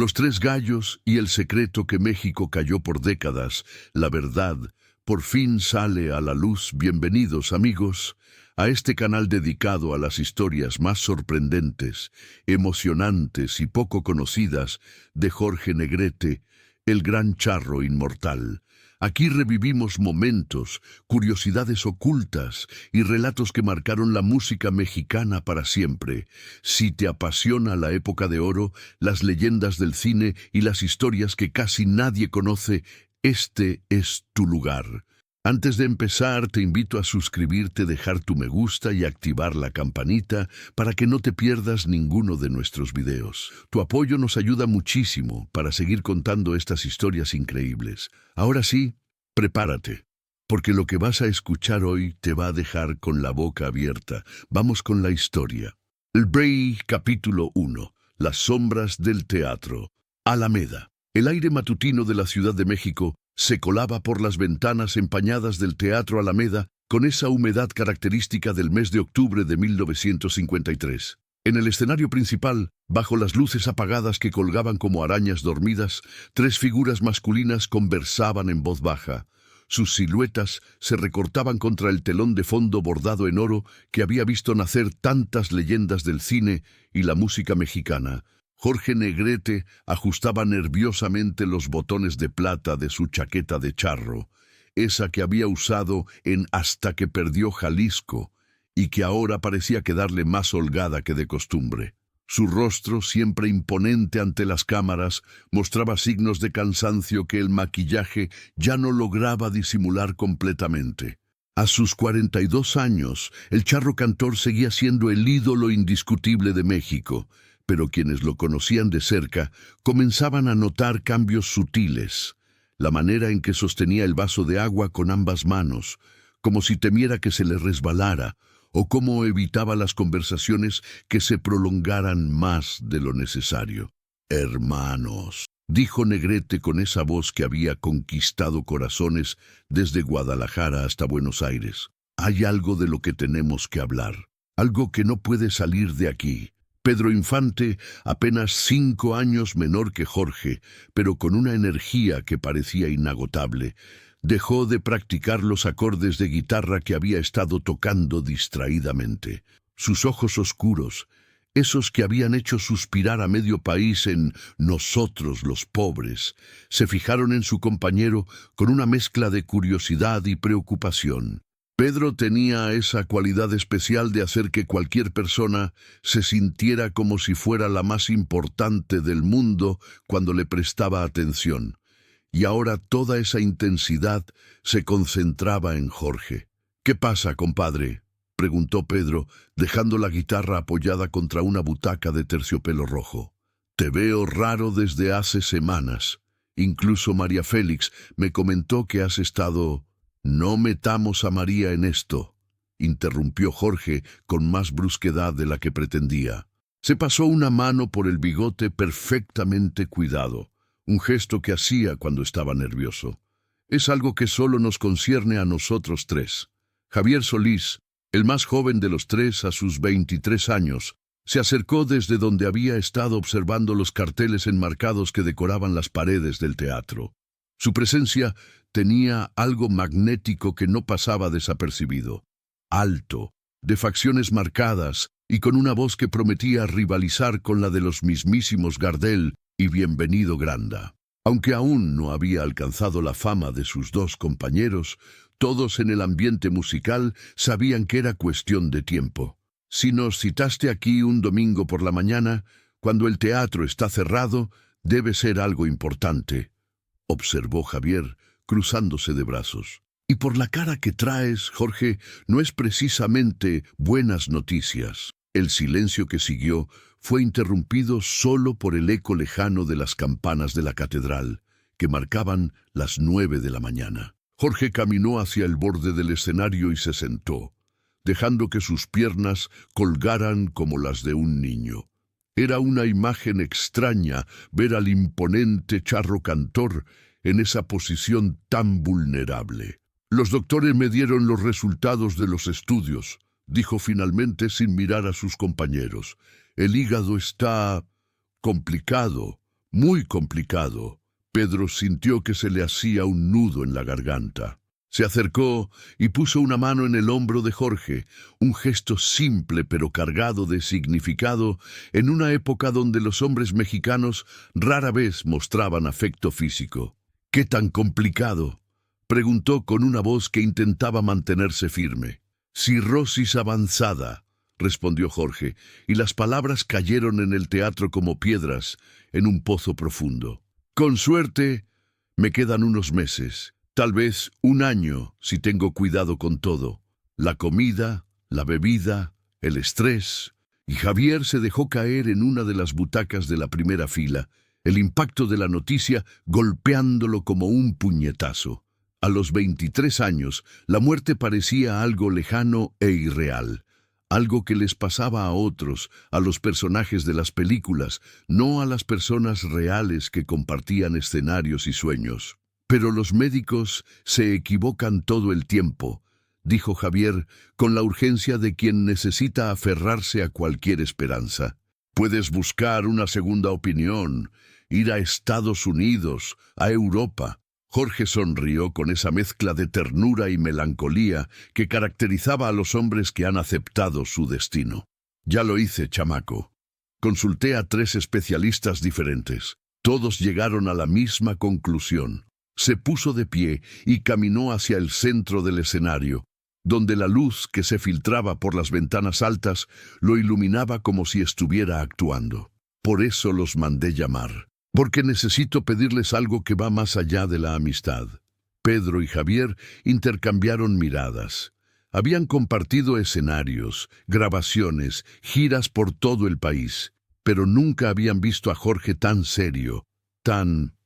Los tres gallos y el secreto que México cayó por décadas, la verdad, por fin sale a la luz. Bienvenidos, amigos, a este canal dedicado a las historias más sorprendentes, emocionantes y poco conocidas de Jorge Negrete, el gran charro inmortal. Aquí revivimos momentos, curiosidades ocultas y relatos que marcaron la música mexicana para siempre. Si te apasiona la época de oro, las leyendas del cine y las historias que casi nadie conoce, este es tu lugar. Antes de empezar, te invito a suscribirte, dejar tu me gusta y activar la campanita para que no te pierdas ninguno de nuestros videos. Tu apoyo nos ayuda muchísimo para seguir contando estas historias increíbles. Ahora sí, prepárate, porque lo que vas a escuchar hoy te va a dejar con la boca abierta. Vamos con la historia. El Brey, capítulo 1. Las sombras del teatro. Alameda. El aire matutino de la Ciudad de México se colaba por las ventanas empañadas del Teatro Alameda con esa humedad característica del mes de octubre de 1953. En el escenario principal, bajo las luces apagadas que colgaban como arañas dormidas, tres figuras masculinas conversaban en voz baja. Sus siluetas se recortaban contra el telón de fondo bordado en oro que había visto nacer tantas leyendas del cine y la música mexicana. Jorge Negrete ajustaba nerviosamente los botones de plata de su chaqueta de charro, esa que había usado en Hasta que perdió Jalisco, y que ahora parecía quedarle más holgada que de costumbre. Su rostro, siempre imponente ante las cámaras, mostraba signos de cansancio que el maquillaje ya no lograba disimular completamente. A sus 42 años, el charro cantor seguía siendo el ídolo indiscutible de México, pero quienes lo conocían de cerca comenzaban a notar cambios sutiles. La manera en que sostenía el vaso de agua con ambas manos, como si temiera que se le resbalara, o cómo evitaba las conversaciones que se prolongaran más de lo necesario. «Hermanos», dijo Negrete con esa voz que había conquistado corazones desde Guadalajara hasta Buenos Aires. «Hay algo de lo que tenemos que hablar, algo que no puede salir de aquí». Pedro Infante, apenas 5 años menor que Jorge, pero con una energía que parecía inagotable, dejó de practicar los acordes de guitarra que había estado tocando distraídamente. Sus ojos oscuros, esos que habían hecho suspirar a medio país en Nosotros los pobres, se fijaron en su compañero con una mezcla de curiosidad y preocupación. Pedro tenía esa cualidad especial de hacer que cualquier persona se sintiera como si fuera la más importante del mundo cuando le prestaba atención. Y ahora toda esa intensidad se concentraba en Jorge. «¿Qué pasa, compadre?», preguntó Pedro, dejando la guitarra apoyada contra una butaca de terciopelo rojo. «Te veo raro desde hace semanas. Incluso María Félix me comentó que has estado...» «No metamos a María en esto», interrumpió Jorge con más brusquedad de la que pretendía. Se pasó una mano por el bigote perfectamente cuidado, un gesto que hacía cuando estaba nervioso. «Es algo que solo nos concierne a nosotros tres». Javier Solís, el más joven de los tres a sus 23 años, se acercó desde donde había estado observando los carteles enmarcados que decoraban las paredes del teatro. Su presencia tenía algo magnético que no pasaba desapercibido. Alto, de facciones marcadas y con una voz que prometía rivalizar con la de los mismísimos Gardel y Bienvenido Granda. Aunque aún no había alcanzado la fama de sus dos compañeros, todos en el ambiente musical sabían que era cuestión de tiempo. «Si nos citaste aquí un domingo por la mañana, cuando el teatro está cerrado, debe ser algo importante», observó Javier, cruzándose de brazos. «Y por la cara que traes, Jorge, no es precisamente buenas noticias». El silencio que siguió fue interrumpido solo por el eco lejano de las campanas de la catedral, que marcaban las 9 de la mañana. Jorge caminó hacia el borde del escenario y se sentó, dejando que sus piernas colgaran como las de un niño. Era una imagen extraña ver al imponente charro cantor en esa posición tan vulnerable. «Los doctores me dieron los resultados de los estudios», dijo finalmente sin mirar a sus compañeros. «El hígado está complicado, Muy complicado. Pedro sintió que se le hacía un nudo en la garganta. Se acercó y puso una mano en el hombro de Jorge, un gesto simple pero cargado de significado en una época donde los hombres mexicanos rara vez mostraban afecto físico. ¿Qué tan complicado?, preguntó con una voz que intentaba mantenerse firme. Cirrosis avanzada, respondió Jorge, y las palabras cayeron en el teatro como piedras en un pozo profundo. Con suerte, me quedan unos meses, tal vez un año si tengo cuidado con todo. La comida, la bebida, el estrés. Y Javier se dejó caer en una de las butacas de la primera fila, el impacto de la noticia golpeándolo como un puñetazo. A los 23 años, la muerte parecía algo lejano e irreal. Algo que les pasaba a otros, a los personajes de las películas, no a las personas reales que compartían escenarios y sueños. Pero los médicos se equivocan todo el tiempo, dijo Javier, con la urgencia de quien necesita aferrarse a cualquier esperanza. Puedes buscar una segunda opinión, ir a Estados Unidos, a Europa. Jorge sonrió con esa mezcla de ternura y melancolía que caracterizaba a los hombres que han aceptado su destino. Ya lo hice, chamaco. Consulté a 3 especialistas diferentes. Todos llegaron a la misma conclusión. Se puso de pie y caminó hacia el centro del escenario, donde la luz que se filtraba por las ventanas altas lo iluminaba como si estuviera actuando. Por eso los mandé llamar. Porque necesito pedirles algo que va más allá de la amistad. Pedro y Javier intercambiaron miradas. Habían compartido escenarios, grabaciones, giras por todo el país, pero nunca habían visto a Jorge tan serio, tan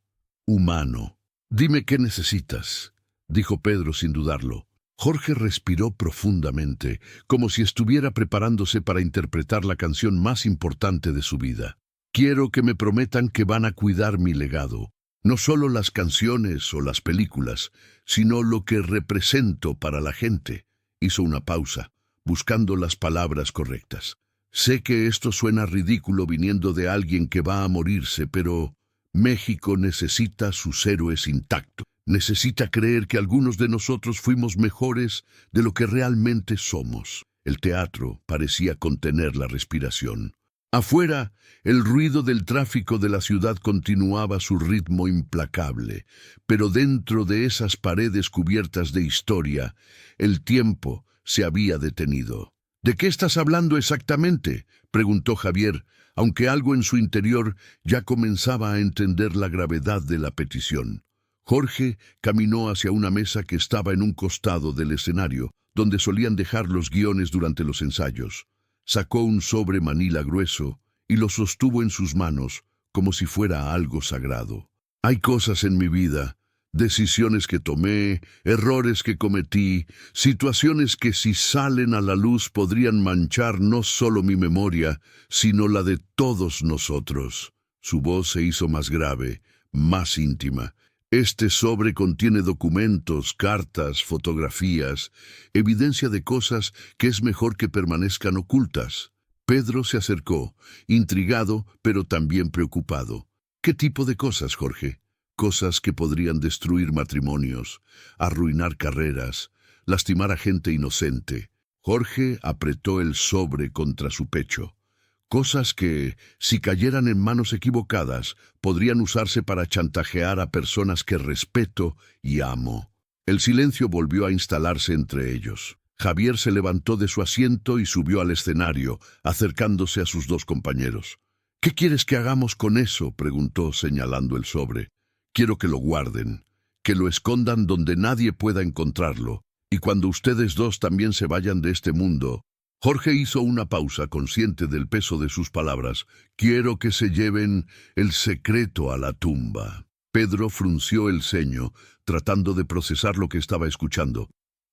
humano. Dime qué necesitas, dijo Pedro sin dudarlo. Jorge respiró profundamente, como si estuviera preparándose para interpretar la canción más importante de su vida. Quiero que me prometan que van a cuidar mi legado, no solo las canciones o las películas, sino lo que represento para la gente. Hizo una pausa, buscando las palabras correctas. Sé que esto suena ridículo viniendo de alguien que va a morirse, pero México necesita sus héroes intactos. Necesita creer que algunos de nosotros fuimos mejores de lo que realmente somos. El teatro parecía contener la respiración. Afuera, el ruido del tráfico de la ciudad continuaba su ritmo implacable, pero dentro de esas paredes cubiertas de historia, el tiempo se había detenido. ¿De qué estás hablando exactamente?, preguntó Javier, aunque algo en su interior ya comenzaba a entender la gravedad de la petición. Jorge caminó hacia una mesa que estaba en un costado del escenario, donde solían dejar los guiones durante los ensayos. Sacó un sobre manila grueso y lo sostuvo en sus manos como si fuera algo sagrado. Hay cosas en mi vida, decisiones que tomé, errores que cometí, situaciones que si salen a la luz podrían manchar no solo mi memoria, sino la de todos nosotros. Su voz se hizo más grave, más íntima. Este sobre contiene documentos, cartas, fotografías, evidencia de cosas que es mejor que permanezcan ocultas. Pedro se acercó, intrigado, pero también preocupado. ¿Qué tipo de cosas, Jorge? Cosas que podrían destruir matrimonios, arruinar carreras, lastimar a gente inocente. Jorge apretó el sobre contra su pecho. Cosas que, si cayeran en manos equivocadas, podrían usarse para chantajear a personas que respeto y amo. El silencio volvió a instalarse entre ellos. Javier se levantó de su asiento y subió al escenario, acercándose a sus 2 compañeros. ¿Qué quieres que hagamos con eso?, preguntó señalando el sobre. Quiero que lo guarden, que lo escondan donde nadie pueda encontrarlo, y cuando ustedes 2 también se vayan de este mundo. Jorge hizo una pausa, consciente del peso de sus palabras. Quiero que se lleven el secreto a la tumba. Pedro frunció el ceño, tratando de procesar lo que estaba escuchando.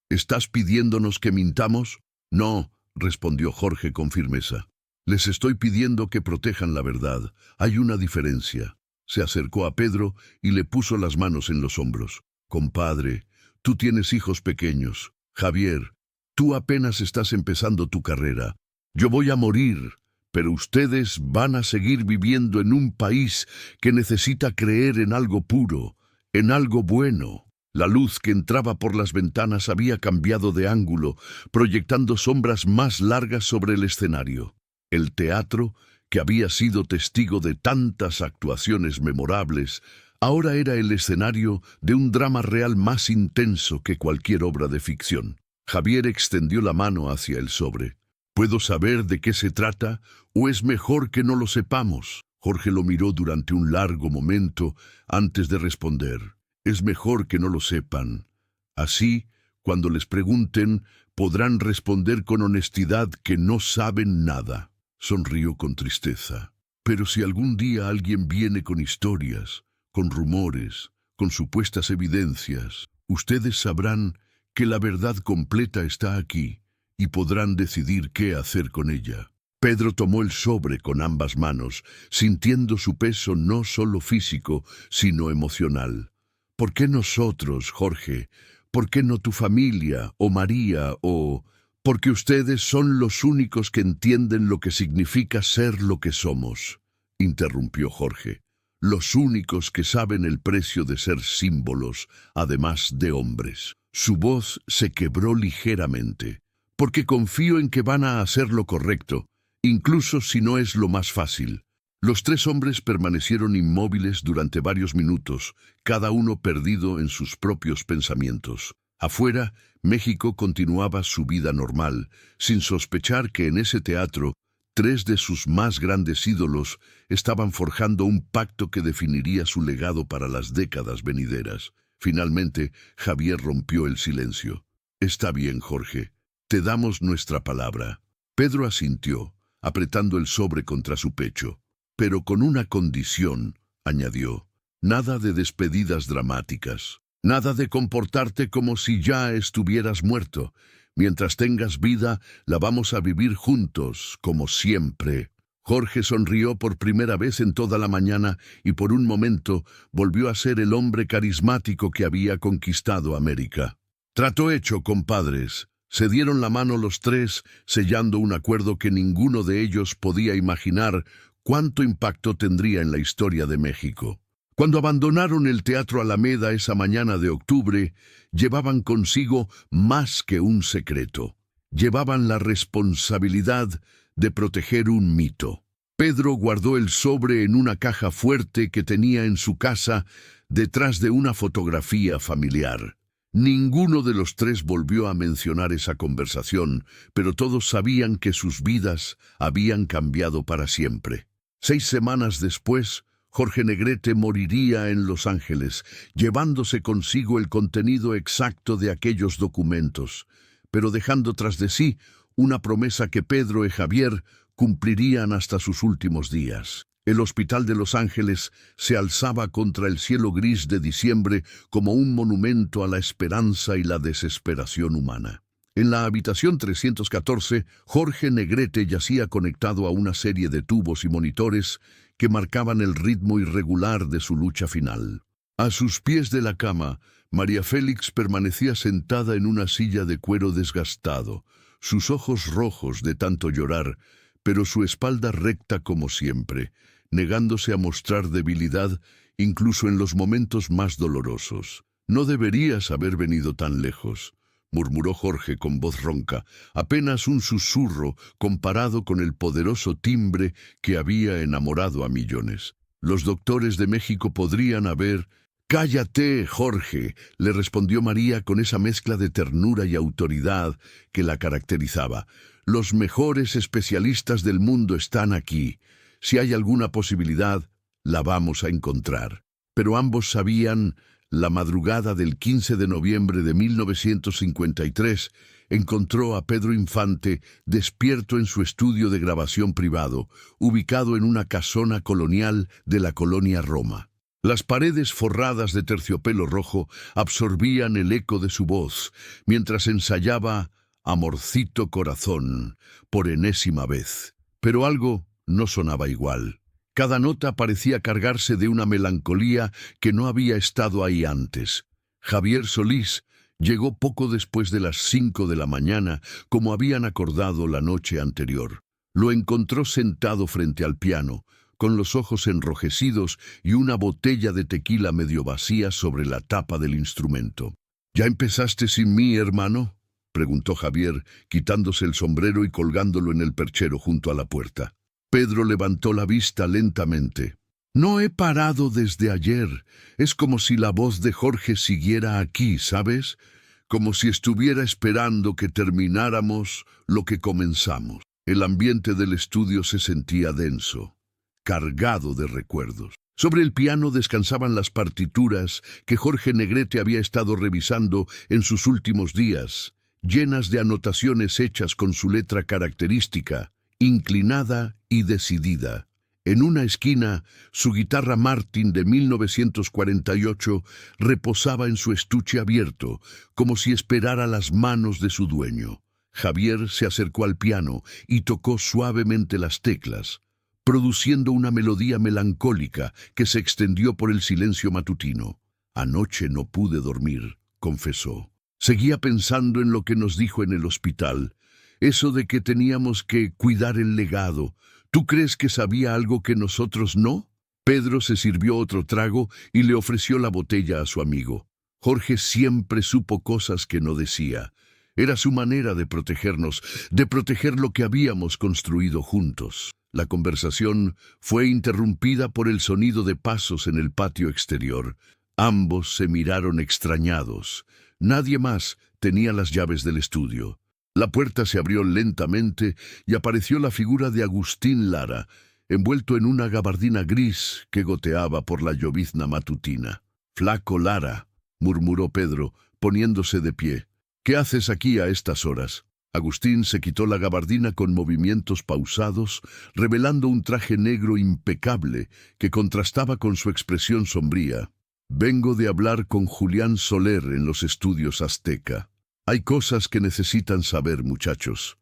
¿Estás pidiéndonos que mintamos? No, respondió Jorge con firmeza. Les estoy pidiendo que protejan la verdad. Hay una diferencia. Se acercó a Pedro y le puso las manos en los hombros. Compadre, tú tienes hijos pequeños. Javier, tú apenas estás empezando tu carrera. Yo voy a morir, pero ustedes van a seguir viviendo en un país que necesita creer en algo puro, en algo bueno. La luz que entraba por las ventanas había cambiado de ángulo, proyectando sombras más largas sobre el escenario. El teatro, que había sido testigo de tantas actuaciones memorables, ahora era el escenario de un drama real más intenso que cualquier obra de ficción. Javier extendió la mano hacia el sobre. ¿Puedo saber de qué se trata, o es mejor que no lo sepamos? Jorge lo miró durante un largo momento antes de responder. Es mejor que no lo sepan. Así, cuando les pregunten, podrán responder con honestidad que no saben nada. Sonrió con tristeza. Pero si algún día alguien viene con historias, con rumores, con supuestas evidencias, ustedes sabrán que la verdad completa está aquí y podrán decidir qué hacer con ella. Pedro tomó el sobre con ambas manos, sintiendo su peso no solo físico, sino emocional. ¿Por qué nosotros, Jorge? ¿Por qué no tu familia, o María, o...? Porque ustedes son los únicos que entienden lo que significa ser lo que somos, interrumpió Jorge. Los únicos que saben el precio de ser símbolos, además de hombres. Su voz se quebró ligeramente. Porque confío en que van a hacer lo correcto, incluso si no es lo más fácil. Los tres hombres permanecieron inmóviles durante varios minutos, cada uno perdido en sus propios pensamientos. Afuera, México continuaba su vida normal, sin sospechar que en ese teatro, tres de sus más grandes ídolos estaban forjando un pacto que definiría su legado para las décadas venideras. Finalmente, Javier rompió el silencio. Está bien, Jorge. Te damos nuestra palabra. Pedro asintió, apretando el sobre contra su pecho. Pero con una condición, añadió. Nada de despedidas dramáticas. Nada de comportarte como si ya estuvieras muerto. Mientras tengas vida, la vamos a vivir juntos, como siempre. Jorge sonrió por primera vez en toda la mañana y por un momento volvió a ser el hombre carismático que había conquistado América. Trato hecho, compadres. Se dieron la mano los tres, sellando un acuerdo que ninguno de ellos podía imaginar cuánto impacto tendría en la historia de México. Cuando abandonaron el Teatro Alameda esa mañana de octubre, llevaban consigo más que un secreto. Llevaban la responsabilidad de proteger un mito. Pedro guardó el sobre en una caja fuerte que tenía en su casa detrás de una fotografía familiar. Ninguno de los tres volvió a mencionar esa conversación, pero todos sabían que sus vidas habían cambiado para siempre. 6 semanas después, Jorge Negrete moriría en Los Ángeles, llevándose consigo el contenido exacto de aquellos documentos, pero dejando tras de sí una promesa que Pedro y Javier cumplirían hasta sus últimos días. El Hospital de Los Ángeles se alzaba contra el cielo gris de diciembre como un monumento a la esperanza y la desesperación humana. En la habitación 314, Jorge Negrete yacía conectado a una serie de tubos y monitores que marcaban el ritmo irregular de su lucha final. A sus pies de la cama, María Félix permanecía sentada en una silla de cuero desgastado, sus ojos rojos de tanto llorar, pero su espalda recta como siempre, negándose a mostrar debilidad incluso en los momentos más dolorosos. «No deberías haber venido tan lejos», murmuró Jorge con voz ronca, apenas un susurro comparado con el poderoso timbre que había enamorado a millones. Los doctores de México podrían haber... «Cállate, Jorge», le respondió María con esa mezcla de ternura y autoridad que la caracterizaba. «Los mejores especialistas del mundo están aquí. Si hay alguna posibilidad, la vamos a encontrar». Pero ambos sabían... La madrugada del 15 de noviembre de 1953 encontró a Pedro Infante despierto en su estudio de grabación privado, ubicado en una casona colonial de la colonia Roma. Las paredes forradas de terciopelo rojo absorbían el eco de su voz, mientras ensayaba «Amorcito corazón» por enésima vez. Pero algo no sonaba igual. Cada nota parecía cargarse de una melancolía que no había estado ahí antes. Javier Solís llegó poco después de las 5 de la mañana, como habían acordado la noche anterior. Lo encontró sentado frente al piano, con los ojos enrojecidos y una botella de tequila medio vacía sobre la tapa del instrumento. ¿Ya empezaste sin mí, hermano?, preguntó Javier, quitándose el sombrero y colgándolo en el perchero junto a la puerta. Pedro levantó la vista lentamente. No he parado desde ayer. Es como si la voz de Jorge siguiera aquí, ¿sabes? Como si estuviera esperando que termináramos lo que comenzamos. El ambiente del estudio se sentía denso, cargado de recuerdos. Sobre el piano descansaban las partituras que Jorge Negrete había estado revisando en sus últimos días, llenas de anotaciones hechas con su letra característica, inclinada y decidida. En una esquina, su guitarra Martin de 1948 reposaba en su estuche abierto, como si esperara las manos de su dueño. Javier se acercó al piano y tocó suavemente las teclas, produciendo una melodía melancólica que se extendió por el silencio matutino. Anoche no pude dormir, confesó. Seguía pensando en lo que nos dijo en el hospital, eso de que teníamos que cuidar el legado. ¿Tú crees que sabía algo que nosotros no? Pedro se sirvió otro trago y le ofreció la botella a su amigo. Jorge siempre supo cosas que no decía. Era su manera de protegernos, de proteger lo que habíamos construido juntos. La conversación fue interrumpida por el sonido de pasos en el patio exterior. Ambos se miraron extrañados. Nadie más tenía las llaves del estudio. La puerta se abrió lentamente y apareció la figura de Agustín Lara, envuelto en una gabardina gris que goteaba por la llovizna matutina. «Flaco Lara», murmuró Pedro, poniéndose de pie. «¿Qué haces aquí a estas horas?» Agustín se quitó la gabardina con movimientos pausados, revelando un traje negro impecable que contrastaba con su expresión sombría. «Vengo de hablar con Julián Soler en los estudios Azteca. Hay cosas que necesitan saber, muchachos.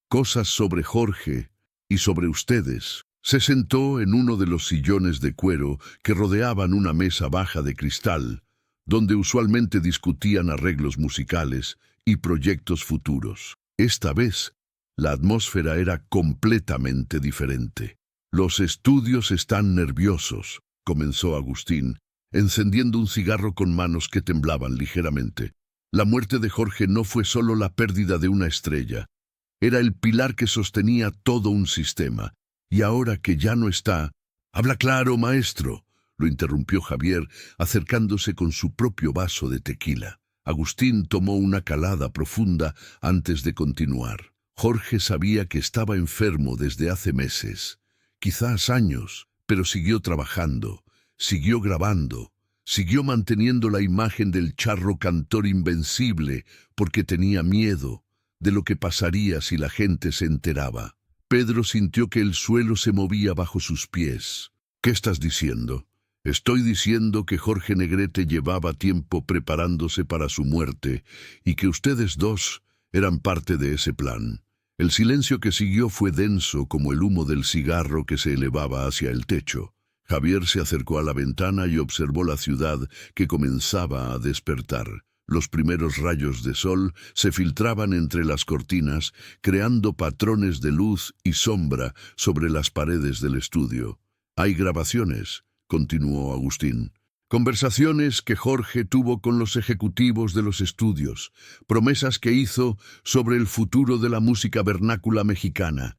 Cosas sobre Jorge y sobre ustedes». Se sentó en uno de los sillones de cuero que rodeaban una mesa baja de cristal, donde usualmente discutían arreglos musicales y proyectos futuros. Esta vez, la atmósfera era completamente diferente. «Los estudios están nerviosos», comenzó Agustín, encendiendo un cigarro con manos que temblaban ligeramente. La muerte de Jorge no fue solo la pérdida de una estrella. Era el pilar que sostenía todo un sistema. Y ahora que ya no está... «Habla claro, maestro», lo interrumpió Javier, acercándose con su propio vaso de tequila. Agustín tomó una calada profunda antes de continuar. Jorge sabía que estaba enfermo desde hace meses, quizás años, pero siguió trabajando, siguió grabando, siguió manteniendo la imagen del charro cantor invencible porque tenía miedo de lo que pasaría si la gente se enteraba. Pedro sintió que el suelo se movía bajo sus pies. «¿Qué estás diciendo?» «Estoy diciendo que Jorge Negrete llevaba tiempo preparándose para su muerte y que ustedes dos eran parte de ese plan». El silencio que siguió fue denso como el humo del cigarro que se elevaba hacia el techo. Javier se acercó a la ventana y observó la ciudad que comenzaba a despertar. Los primeros rayos de sol se filtraban entre las cortinas, creando patrones de luz y sombra sobre las paredes del estudio. «Hay grabaciones», continuó Agustín. «Conversaciones que Jorge tuvo con los ejecutivos de los estudios, promesas que hizo sobre el futuro de la música vernácula mexicana.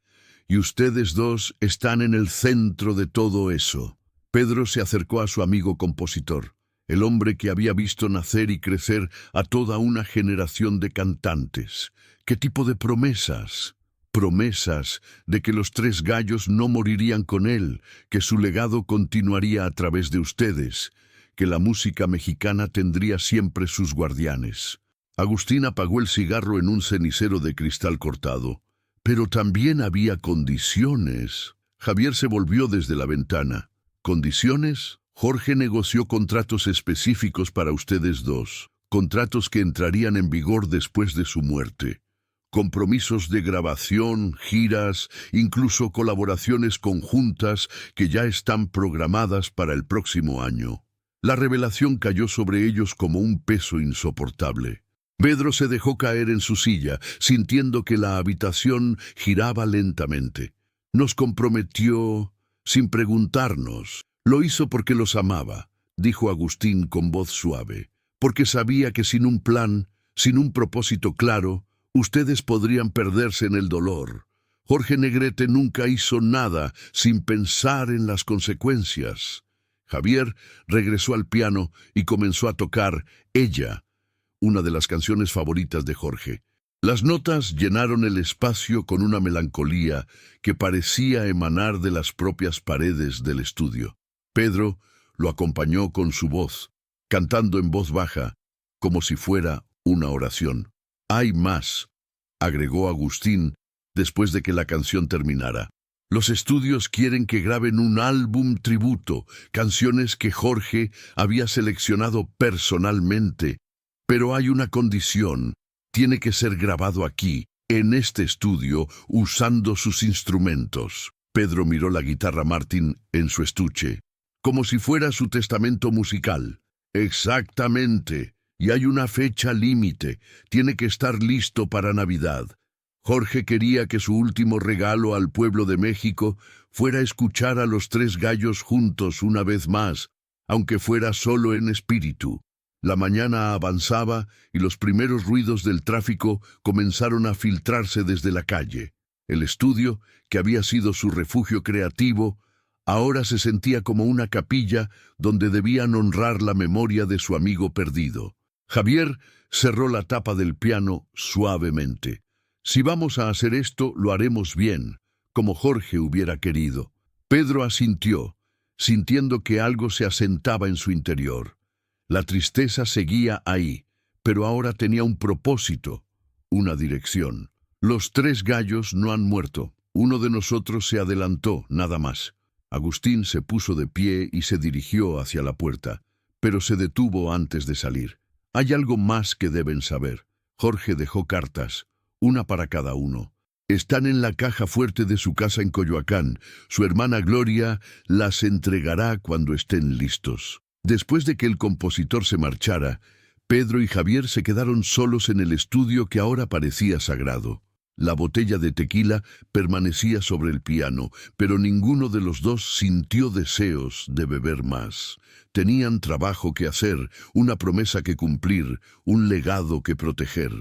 Y ustedes dos están en el centro de todo eso». Pedro se acercó a su amigo compositor, el hombre que había visto nacer y crecer a toda una generación de cantantes. ¿Qué tipo de promesas? Promesas de que los tres gallos no morirían con él, que su legado continuaría a través de ustedes, que la música mexicana tendría siempre sus guardianes. Agustín apagó el cigarro en un cenicero de cristal cortado. «Pero también había condiciones». Javier se volvió desde la ventana. «¿Condiciones?» Jorge negoció contratos específicos para ustedes dos, contratos que entrarían en vigor después de su muerte. Compromisos de grabación, giras, incluso colaboraciones conjuntas que ya están programadas para el próximo año. La revelación cayó sobre ellos como un peso insoportable. Pedro se dejó caer en su silla, sintiendo que la habitación giraba lentamente. Nos comprometió sin preguntarnos. Lo hizo porque los amaba, dijo Agustín con voz suave, porque sabía que sin un plan, sin un propósito claro, ustedes podrían perderse en el dolor. Jorge Negrete nunca hizo nada sin pensar en las consecuencias. Javier regresó al piano y comenzó a tocar Ella, una de las canciones favoritas de Jorge. Las notas llenaron el espacio con una melancolía que parecía emanar de las propias paredes del estudio. Pedro lo acompañó con su voz, cantando en voz baja, como si fuera una oración. «Hay más», agregó Agustín después de que la canción terminara. «Los estudios quieren que graben un álbum tributo, canciones que Jorge había seleccionado personalmente. Pero hay una condición. Tiene que ser grabado aquí, en este estudio, usando sus instrumentos». Pedro miró la guitarra Martin en su estuche, como si fuera su testamento musical. «Exactamente. Y hay una fecha límite. Tiene que estar listo para Navidad». Jorge quería que su último regalo al pueblo de México fuera escuchar a los tres gallos juntos una vez más, aunque fuera solo en espíritu. La mañana avanzaba y los primeros ruidos del tráfico comenzaron a filtrarse desde la calle. El estudio, que había sido su refugio creativo, ahora se sentía como una capilla donde debían honrar la memoria de su amigo perdido. Javier cerró la tapa del piano suavemente. «Si vamos a hacer esto, lo haremos bien, como Jorge hubiera querido». Pedro asintió, sintiendo que algo se asentaba en su interior. La tristeza seguía ahí, pero ahora tenía un propósito, una dirección. «Los tres gallos no han muerto. Uno de nosotros se adelantó, nada más». Agustín se puso de pie y se dirigió hacia la puerta, pero se detuvo antes de salir. «Hay algo más que deben saber». Jorge dejó cartas, una para cada uno. Están en la caja fuerte de su casa en Coyoacán. Su hermana Gloria las entregará cuando estén listos. Después de que el compositor se marchara, Pedro y Javier se quedaron solos en el estudio que ahora parecía sagrado. La botella de tequila permanecía sobre el piano, pero ninguno de los dos sintió deseos de beber más. Tenían trabajo que hacer, una promesa que cumplir, un legado que proteger.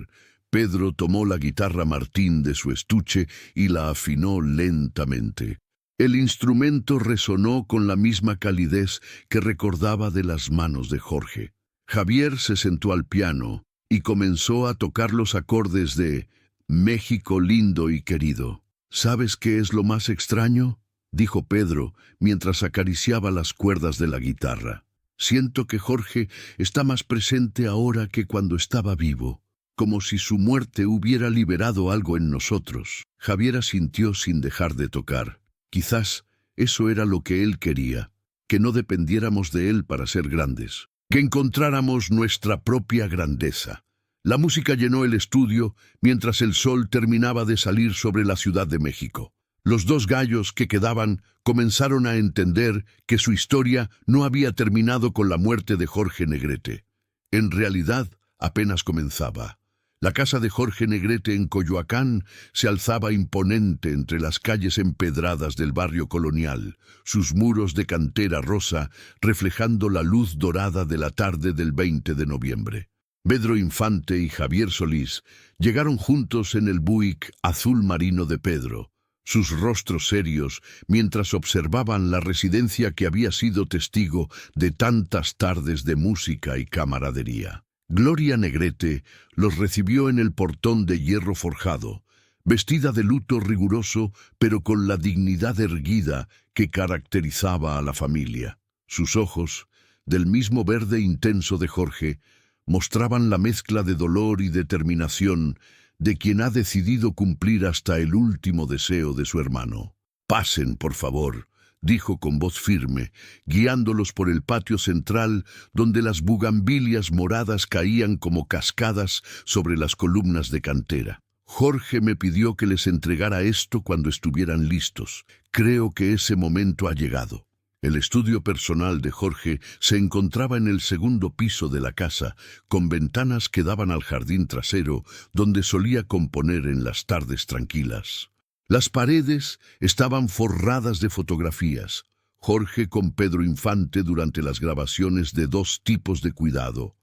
Pedro tomó la guitarra Martín de su estuche y la afinó lentamente. El instrumento resonó con la misma calidez que recordaba de las manos de Jorge. Javier se sentó al piano y comenzó a tocar los acordes de «México lindo y querido». «¿Sabes qué es lo más extraño?», dijo Pedro mientras acariciaba las cuerdas de la guitarra. «Siento que Jorge está más presente ahora que cuando estaba vivo, como si su muerte hubiera liberado algo en nosotros». Javier asintió sin dejar de tocar. Quizás eso era lo que él quería, que no dependiéramos de él para ser grandes, que encontráramos nuestra propia grandeza. La música llenó el estudio mientras el sol terminaba de salir sobre la Ciudad de México. Los dos gallos que quedaban comenzaron a entender que su historia no había terminado con la muerte de Jorge Negrete. En realidad, apenas comenzaba. La casa de Jorge Negrete en Coyoacán se alzaba imponente entre las calles empedradas del barrio colonial, sus muros de cantera rosa reflejando la luz dorada de la tarde del 20 de noviembre. Pedro Infante y Javier Solís llegaron juntos en el Buick azul marino de Pedro, sus rostros serios mientras observaban la residencia que había sido testigo de tantas tardes de música y camaradería. Gloria Negrete los recibió en el portón de hierro forjado, vestida de luto riguroso, pero con la dignidad erguida que caracterizaba a la familia. Sus ojos, del mismo verde intenso de Jorge, mostraban la mezcla de dolor y determinación de quien ha decidido cumplir hasta el último deseo de su hermano. «Pasen, por favor», dijo con voz firme, guiándolos por el patio central donde las bugambilias moradas caían como cascadas sobre las columnas de cantera. «Jorge me pidió que les entregara esto cuando estuvieran listos. Creo que ese momento ha llegado». El estudio personal de Jorge se encontraba en el segundo piso de la casa, con ventanas que daban al jardín trasero, donde solía componer en las tardes tranquilas. Las paredes estaban forradas de fotografías. Jorge con Pedro Infante durante las grabaciones de Dos tipos de cuidado,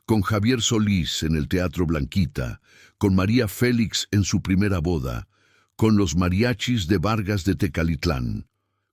con Javier Solís en el Teatro Blanquita, con María Félix en su primera boda, con los mariachis de Vargas de Tecalitlán.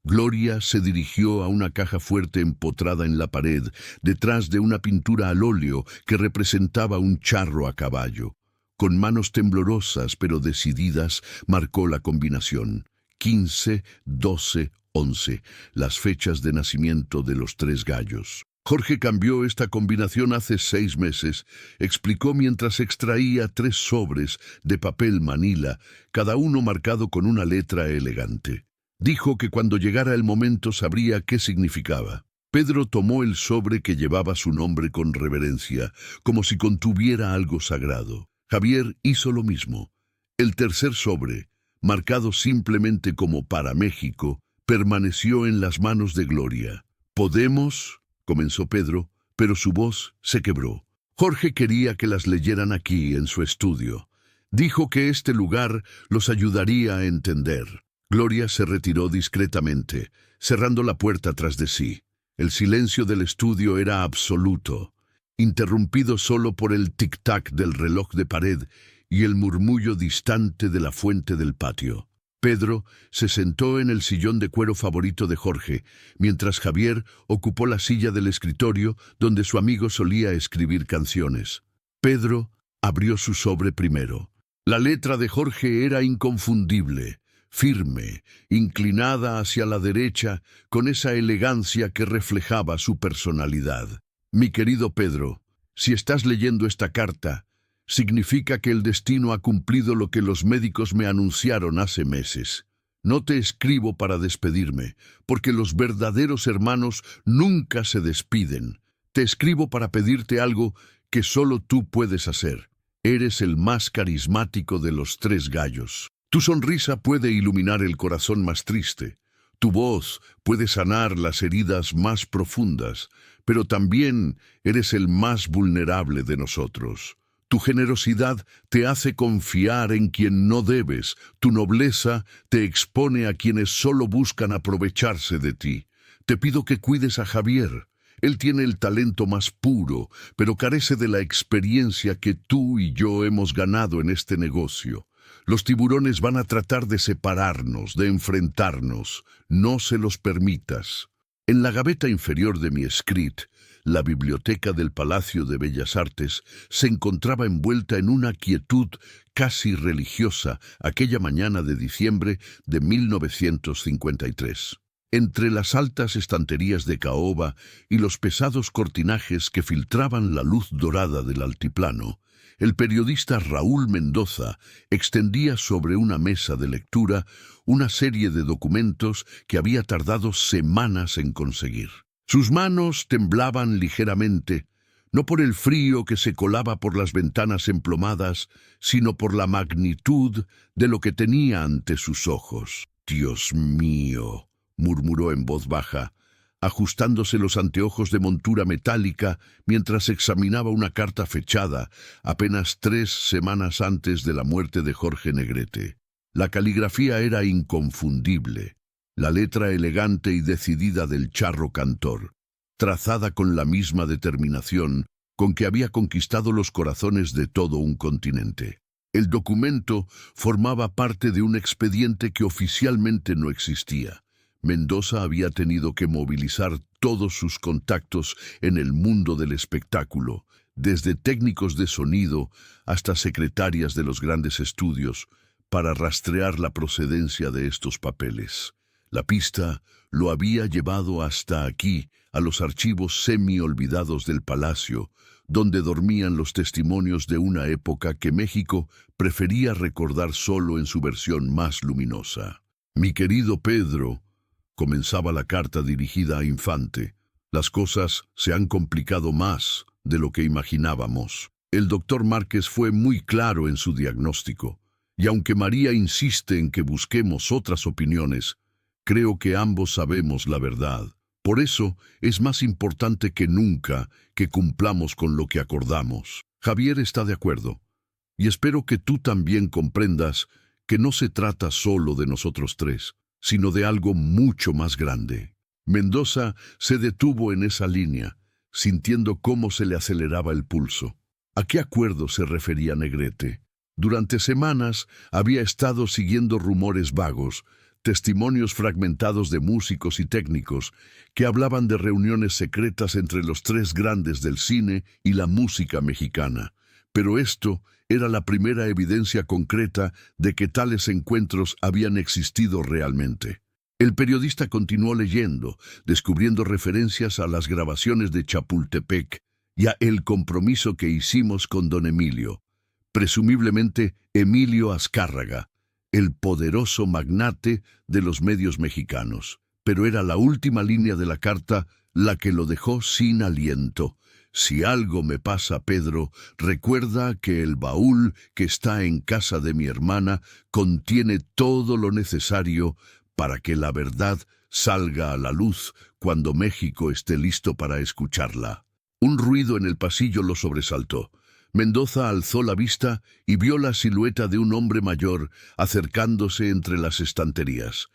Gloria se dirigió a una caja fuerte empotrada en la pared, detrás de una pintura al óleo que representaba un charro a caballo. Con manos temblorosas pero decididas, marcó la combinación. 15, 12, 11, las fechas de nacimiento de los tres gallos. Jorge cambió esta combinación hace 6 meses, explicó mientras extraía 3 sobres de papel manila, cada uno marcado con una letra elegante. Dijo que cuando llegara el momento sabría qué significaba. Pedro tomó el sobre que llevaba su nombre con reverencia, como si contuviera algo sagrado. Javier hizo lo mismo. El tercer sobre, marcado simplemente como para México, permaneció en las manos de Gloria. «¿Podemos?», comenzó Pedro, pero su voz se quebró. Jorge quería que las leyeran aquí, en su estudio. Dijo que este lugar los ayudaría a entender. Gloria se retiró discretamente, cerrando la puerta tras de sí. El silencio del estudio era absoluto, interrumpido solo por el tic-tac del reloj de pared y el murmullo distante de la fuente del patio. Pedro se sentó en el sillón de cuero favorito de Jorge, mientras Javier ocupó la silla del escritorio donde su amigo solía escribir canciones. Pedro abrió su sobre primero. La letra de Jorge era inconfundible, firme, inclinada hacia la derecha, con esa elegancia que reflejaba su personalidad. «Mi querido Pedro, si estás leyendo esta carta, significa que el destino ha cumplido lo que los médicos me anunciaron hace meses. No te escribo para despedirme, porque los verdaderos hermanos nunca se despiden. Te escribo para pedirte algo que solo tú puedes hacer. Eres el más carismático de los tres gallos. Tu sonrisa puede iluminar el corazón más triste. Tu voz puede sanar las heridas más profundas, pero también eres el más vulnerable de nosotros. Tu generosidad te hace confiar en quien no debes. Tu nobleza te expone a quienes solo buscan aprovecharse de ti. Te pido que cuides a Javier. Él tiene el talento más puro, pero carece de la experiencia que tú y yo hemos ganado en este negocio. Los tiburones van a tratar de separarnos, de enfrentarnos. No se los permitas. En la gaveta inferior de mi escrit, la biblioteca del Palacio de Bellas Artes se encontraba envuelta en una quietud casi religiosa aquella mañana de diciembre de 1953. Entre las altas estanterías de caoba y los pesados cortinajes que filtraban la luz dorada del altiplano, el periodista Raúl Mendoza extendía sobre una mesa de lectura una serie de documentos que había tardado semanas en conseguir. Sus manos temblaban ligeramente, no por el frío que se colaba por las ventanas emplomadas, sino por la magnitud de lo que tenía ante sus ojos. «Dios mío», murmuró en voz baja, ajustándose los anteojos de montura metálica mientras examinaba una carta fechada apenas 3 semanas antes de la muerte de Jorge Negrete. La caligrafía era inconfundible. La letra elegante y decidida del charro cantor, trazada con la misma determinación con que había conquistado los corazones de todo un continente. El documento formaba parte de un expediente que oficialmente no existía. Mendoza había tenido que movilizar todos sus contactos en el mundo del espectáculo, desde técnicos de sonido hasta secretarias de los grandes estudios, para rastrear la procedencia de estos papeles. La pista lo había llevado hasta aquí, a los archivos semi-olvidados del palacio, donde dormían los testimonios de una época que México prefería recordar solo en su versión más luminosa. «Mi querido Pedro», comenzaba la carta dirigida a Infante, «las cosas se han complicado más de lo que imaginábamos. El doctor Márquez fue muy claro en su diagnóstico, y aunque María insiste en que busquemos otras opiniones, creo que ambos sabemos la verdad. Por eso es más importante que nunca que cumplamos con lo que acordamos. Javier está de acuerdo, y espero que tú también comprendas que no se trata solo de nosotros tres, sino de algo mucho más grande. Mendoza se detuvo en esa línea, sintiendo cómo se le aceleraba el pulso. ¿A qué acuerdo se refería Negrete? Durante semanas había estado siguiendo rumores vagos, testimonios fragmentados de músicos y técnicos que hablaban de reuniones secretas entre los tres grandes del cine y la música mexicana. Pero esto era la primera evidencia concreta de que tales encuentros habían existido realmente. El periodista continuó leyendo, descubriendo referencias a las grabaciones de Chapultepec y a el compromiso que hicimos con don Emilio, presumiblemente Emilio Azcárraga, el poderoso magnate de los medios mexicanos. Pero era la última línea de la carta la que lo dejó sin aliento. Si algo me pasa, Pedro, recuerda que el baúl que está en casa de mi hermana contiene todo lo necesario para que la verdad salga a la luz cuando México esté listo para escucharla. Un ruido en el pasillo lo sobresaltó. Mendoza alzó la vista y vio la silueta de un hombre mayor acercándose entre las estanterías.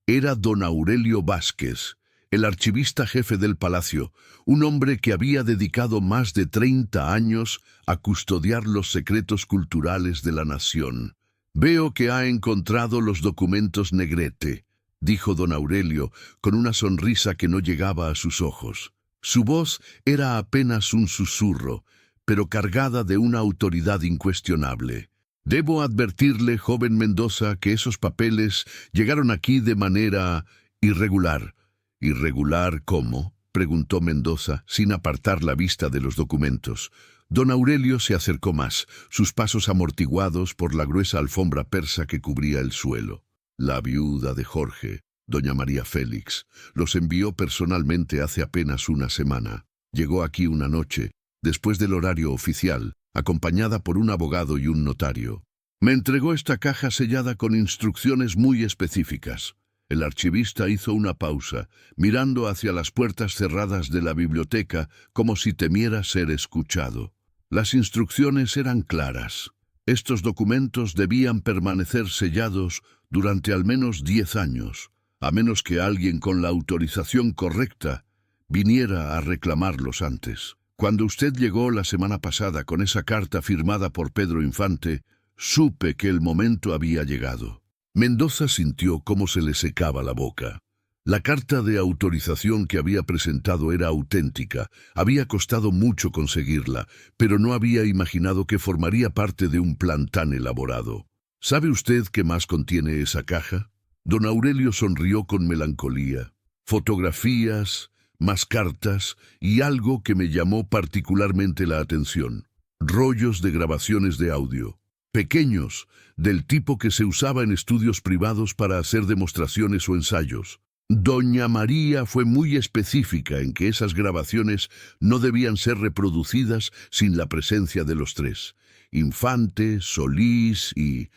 Era don Aurelio Vázquez, el archivista jefe del palacio, un hombre que había dedicado más de 30 años a custodiar los secretos culturales de la nación. «Veo que ha encontrado los documentos Negrete», dijo don Aurelio, con una sonrisa que no llegaba a sus ojos. Su voz era apenas un susurro, pero cargada de una autoridad incuestionable. «Debo advertirle, joven Mendoza, que esos papeles llegaron aquí de manera irregular». «¿Irregular cómo?», preguntó Mendoza, sin apartar la vista de los documentos. Don Aurelio se acercó más, sus pasos amortiguados por la gruesa alfombra persa que cubría el suelo. «La viuda de Jorge, doña María Félix, los envió personalmente hace apenas una semana. Llegó aquí una noche, después del horario oficial, acompañada por un abogado y un notario. Me entregó esta caja sellada con instrucciones muy específicas». El archivista hizo una pausa, mirando hacia las puertas cerradas de la biblioteca como si temiera ser escuchado. Las instrucciones eran claras. Estos documentos debían permanecer sellados durante al menos 10 años, a menos que alguien con la autorización correcta viniera a reclamarlos antes. Cuando usted llegó la semana pasada con esa carta firmada por Pedro Infante, supe que el momento había llegado. Mendoza sintió cómo se le secaba la boca. La carta de autorización que había presentado era auténtica, había costado mucho conseguirla, pero no había imaginado que formaría parte de un plan tan elaborado. ¿Sabe usted qué más contiene esa caja? Don Aurelio sonrió con melancolía. Fotografías, más cartas y algo que me llamó particularmente la atención. Rollos de grabaciones de audio. Pequeños, del tipo que se usaba en estudios privados para hacer demostraciones o ensayos. Doña María fue muy específica en que esas grabaciones no debían ser reproducidas sin la presencia de los tres. Infante, Solís y...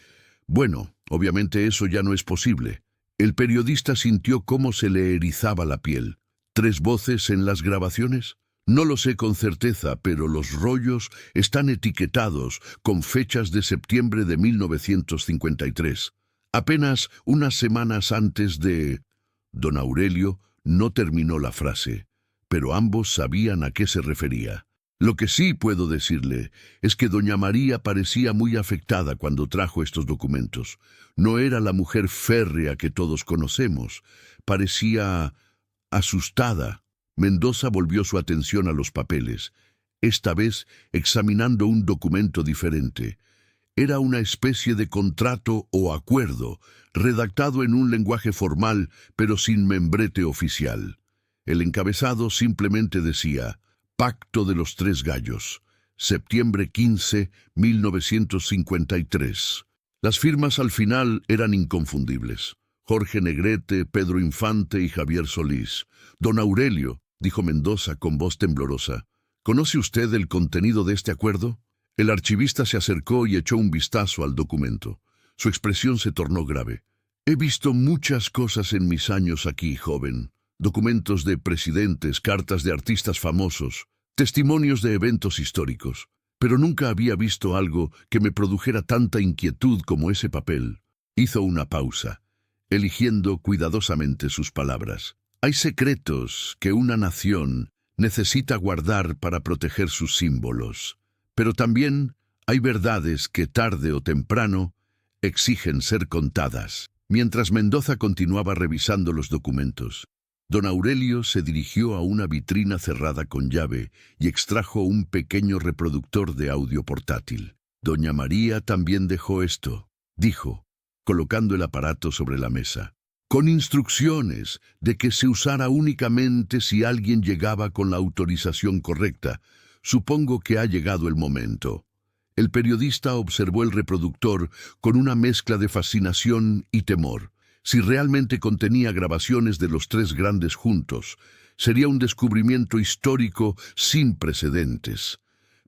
Bueno, obviamente eso ya no es posible. El periodista sintió cómo se le erizaba la piel. ¿3 voces en las grabaciones? No lo sé con certeza, pero los rollos están etiquetados con fechas de septiembre de 1953, apenas unas semanas antes de... Don Aurelio no terminó la frase, pero ambos sabían a qué se refería. Lo que sí puedo decirle es que doña María parecía muy afectada cuando trajo estos documentos. No era la mujer férrea que todos conocemos, parecía asustada. Mendoza volvió su atención a los papeles, esta vez examinando un documento diferente. Era una especie de contrato o acuerdo, redactado en un lenguaje formal, pero sin membrete oficial. El encabezado simplemente decía: Pacto de los Tres Gallos, septiembre 15, 1953. Las firmas al final eran inconfundibles. Jorge Negrete, Pedro Infante y Javier Solís. Don Aurelio, dijo Mendoza con voz temblorosa, ¿conoce usted el contenido de este acuerdo? El archivista se acercó y echó un vistazo al documento. Su expresión se tornó grave. He visto muchas cosas en mis años aquí, joven. Documentos de presidentes, cartas de artistas famosos, testimonios de eventos históricos. Pero nunca había visto algo que me produjera tanta inquietud como ese papel. Hizo una pausa, eligiendo cuidadosamente sus palabras. Hay secretos que una nación necesita guardar para proteger sus símbolos, pero también hay verdades que tarde o temprano exigen ser contadas. Mientras Mendoza continuaba revisando los documentos, don Aurelio se dirigió a una vitrina cerrada con llave y extrajo un pequeño reproductor de audio portátil. Doña María también dejó esto, dijo, colocando el aparato sobre la mesa, con instrucciones de que se usara únicamente si alguien llegaba con la autorización correcta. Supongo que ha llegado el momento. El periodista observó el reproductor con una mezcla de fascinación y temor. Si realmente contenía grabaciones de los tres grandes juntos, sería un descubrimiento histórico sin precedentes.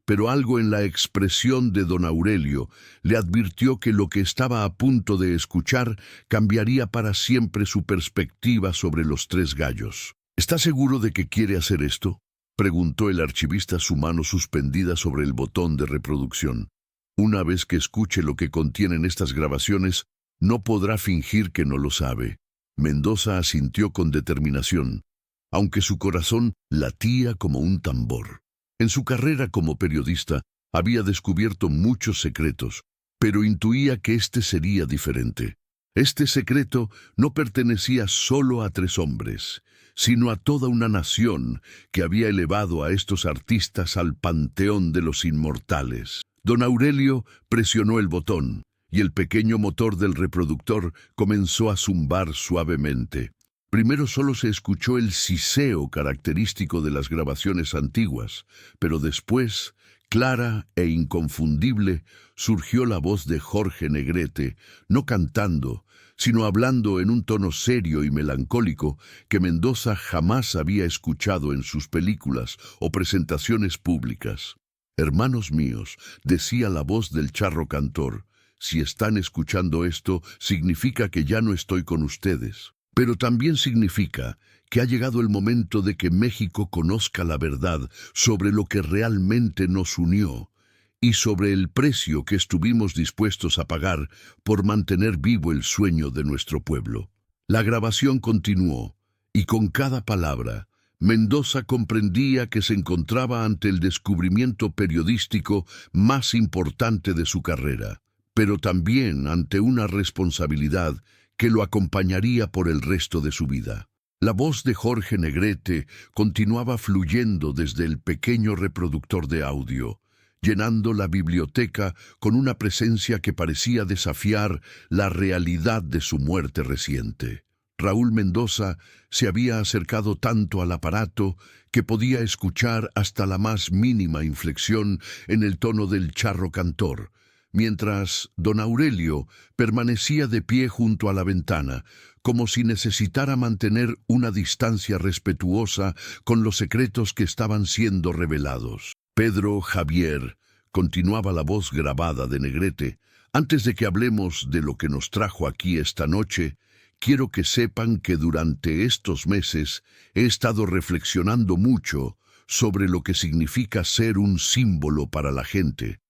Pero algo en la expresión de don Aurelio le advirtió que lo que estaba a punto de escuchar cambiaría para siempre su perspectiva sobre los tres gallos. ¿Está seguro de que quiere hacer esto?, preguntó el archivista, su mano suspendida sobre el botón de reproducción. Una vez que escuche lo que contienen estas grabaciones, no podrá fingir que no lo sabe. Mendoza asintió con determinación, aunque su corazón latía como un tambor. En su carrera como periodista había descubierto muchos secretos, pero intuía que este sería diferente. Este secreto no pertenecía solo a tres hombres, sino a toda una nación que había elevado a estos artistas al panteón de los inmortales. Don Aurelio presionó el botón, y el pequeño motor del reproductor comenzó a zumbar suavemente. Primero solo se escuchó el siseo característico de las grabaciones antiguas, pero después, clara e inconfundible, surgió la voz de Jorge Negrete, no cantando, sino hablando en un tono serio y melancólico que Mendoza jamás había escuchado en sus películas o presentaciones públicas. «Hermanos míos», decía la voz del charro cantor, «si están escuchando esto, significa que ya no estoy con ustedes. Pero también significa que ha llegado el momento de que México conozca la verdad sobre lo que realmente nos unió y sobre el precio que estuvimos dispuestos a pagar por mantener vivo el sueño de nuestro pueblo». La grabación continuó, y con cada palabra, Mendoza comprendía que se encontraba ante el descubrimiento periodístico más importante de su carrera, pero también ante una responsabilidad que lo acompañaría por el resto de su vida. La voz de Jorge Negrete continuaba fluyendo desde el pequeño reproductor de audio, llenando la biblioteca con una presencia que parecía desafiar la realidad de su muerte reciente. Raúl Mendoza se había acercado tanto al aparato que podía escuchar hasta la más mínima inflexión en el tono del charro cantor, mientras don Aurelio permanecía de pie junto a la ventana, como si necesitara mantener una distancia respetuosa con los secretos que estaban siendo revelados. «Pedro, Javier», continuaba la voz grabada de Negrete, «antes de que hablemos de lo que nos trajo aquí esta noche, quiero que sepan que durante estos meses he estado reflexionando mucho sobre lo que significa ser un símbolo para la gente.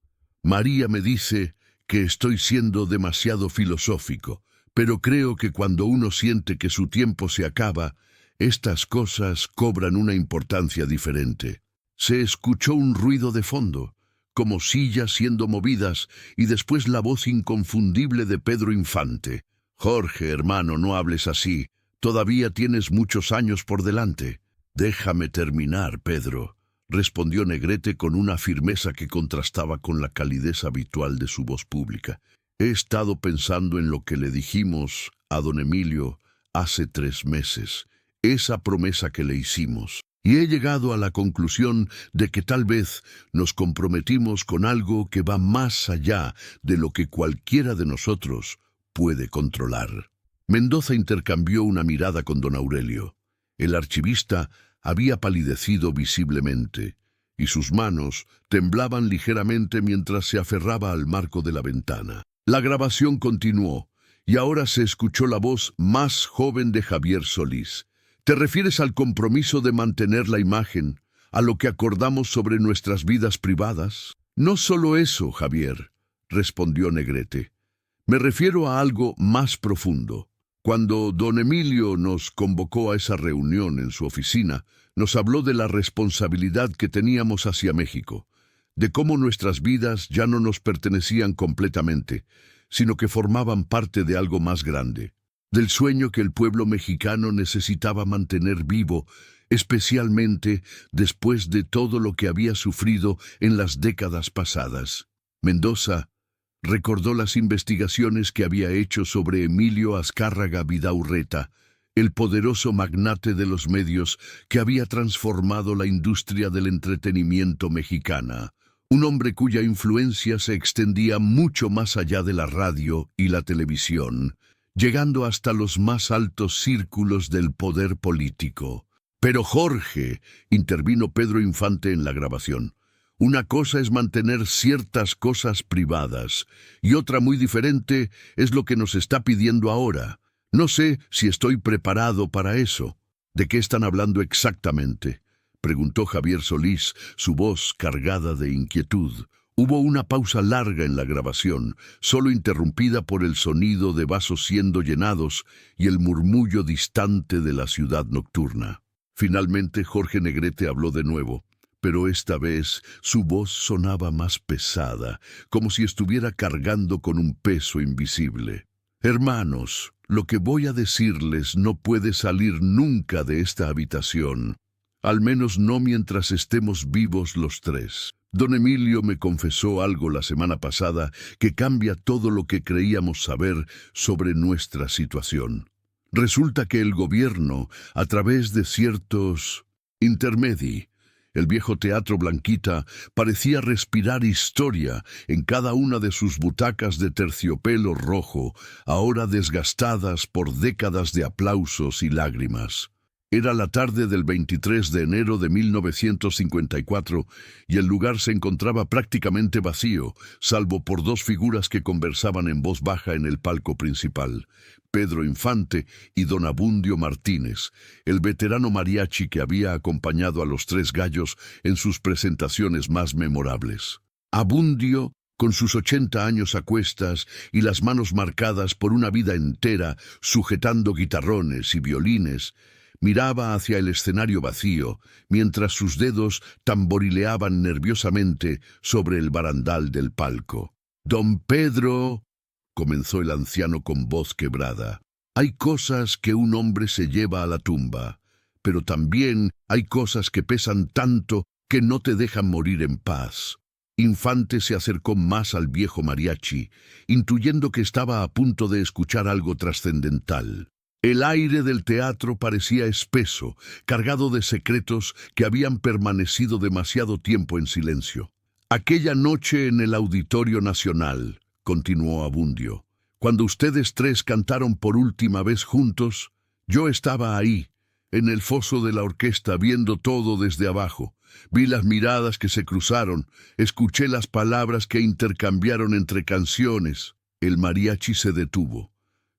María me dice que estoy siendo demasiado filosófico, pero creo que cuando uno siente que su tiempo se acaba, estas cosas cobran una importancia diferente». Se escuchó un ruido de fondo, como sillas siendo movidas, y después la voz inconfundible de Pedro Infante. «Jorge, hermano, no hables así. Todavía tienes muchos años por delante». «Déjame terminar, Pedro», respondió Negrete con una firmeza que contrastaba con la calidez habitual de su voz pública. «He estado pensando en lo que le dijimos a don Emilio hace 3 meses, esa promesa que le hicimos. Y he llegado a la conclusión de que tal vez nos comprometimos con algo que va más allá de lo que cualquiera de nosotros puede controlar». Mendoza intercambió una mirada con don Aurelio. El archivista había palidecido visiblemente, y sus manos temblaban ligeramente mientras se aferraba al marco de la ventana. La grabación continuó, y ahora se escuchó la voz más joven de Javier Solís. «¿Te refieres al compromiso de mantener la imagen, a lo que acordamos sobre nuestras vidas privadas?» «No solo eso, Javier», respondió Negrete, Me refiero a algo más profundo. Cuando don Emilio nos convocó a esa reunión en su oficina, nos habló de la responsabilidad que teníamos hacia México, de cómo nuestras vidas ya no nos pertenecían completamente, sino que formaban parte de algo más grande, del sueño que el pueblo mexicano necesitaba mantener vivo, especialmente después de todo lo que había sufrido en las décadas pasadas. Mendoza recordó las investigaciones que había hecho sobre Emilio Azcárraga Vidaurreta, el poderoso magnate de los medios que había transformado la industria del entretenimiento mexicana, un hombre cuya influencia se extendía mucho más allá de la radio y la televisión, llegando hasta los más altos círculos del poder político. Pero Jorge, intervino Pedro Infante en la grabación, una cosa es mantener ciertas cosas privadas y otra muy diferente es lo que nos está pidiendo ahora. No sé si estoy preparado para eso. ¿De qué están hablando exactamente?, preguntó Javier Solís, su voz cargada de inquietud. Hubo una pausa larga en la grabación, solo interrumpida por el sonido de vasos siendo llenados y el murmullo distante de la ciudad nocturna. Finalmente Jorge Negrete habló de nuevo, pero esta vez su voz sonaba más pesada, como si estuviera cargando con un peso invisible. Hermanos, lo que voy a decirles no puede salir nunca de esta habitación, al menos no mientras estemos vivos los tres. Don Emilio me confesó algo la semana pasada que cambia todo lo que creíamos saber sobre nuestra situación. Resulta que el gobierno, a través de ciertos intermedi, el viejo Teatro Blanquita, parecía respirar historia en cada una de sus butacas de terciopelo rojo, ahora desgastadas por décadas de aplausos y lágrimas. Era la tarde del 23 de enero de 1954 y el lugar se encontraba prácticamente vacío, salvo por dos figuras que conversaban en voz baja en el palco principal, Pedro Infante y don Abundio Martínez, el veterano mariachi que había acompañado a los Tres Gallos en sus presentaciones más memorables. Abundio, con sus 80 años a cuestas y las manos marcadas por una vida entera sujetando guitarrones y violines, miraba hacia el escenario vacío, mientras sus dedos tamborileaban nerviosamente sobre el barandal del palco. «Don Pedro», comenzó el anciano con voz quebrada, «hay cosas que un hombre se lleva a la tumba, pero también hay cosas que pesan tanto que no te dejan morir en paz». Infante se acercó más al viejo mariachi, intuyendo que estaba a punto de escuchar algo trascendental. El aire del teatro parecía espeso, cargado de secretos que habían permanecido demasiado tiempo en silencio. «Aquella noche en el Auditorio Nacional», continuó Abundio, «cuando ustedes tres cantaron por última vez juntos, yo estaba ahí, en el foso de la orquesta, viendo todo desde abajo. Vi las miradas que se cruzaron, escuché las palabras que intercambiaron entre canciones». El mariachi se detuvo,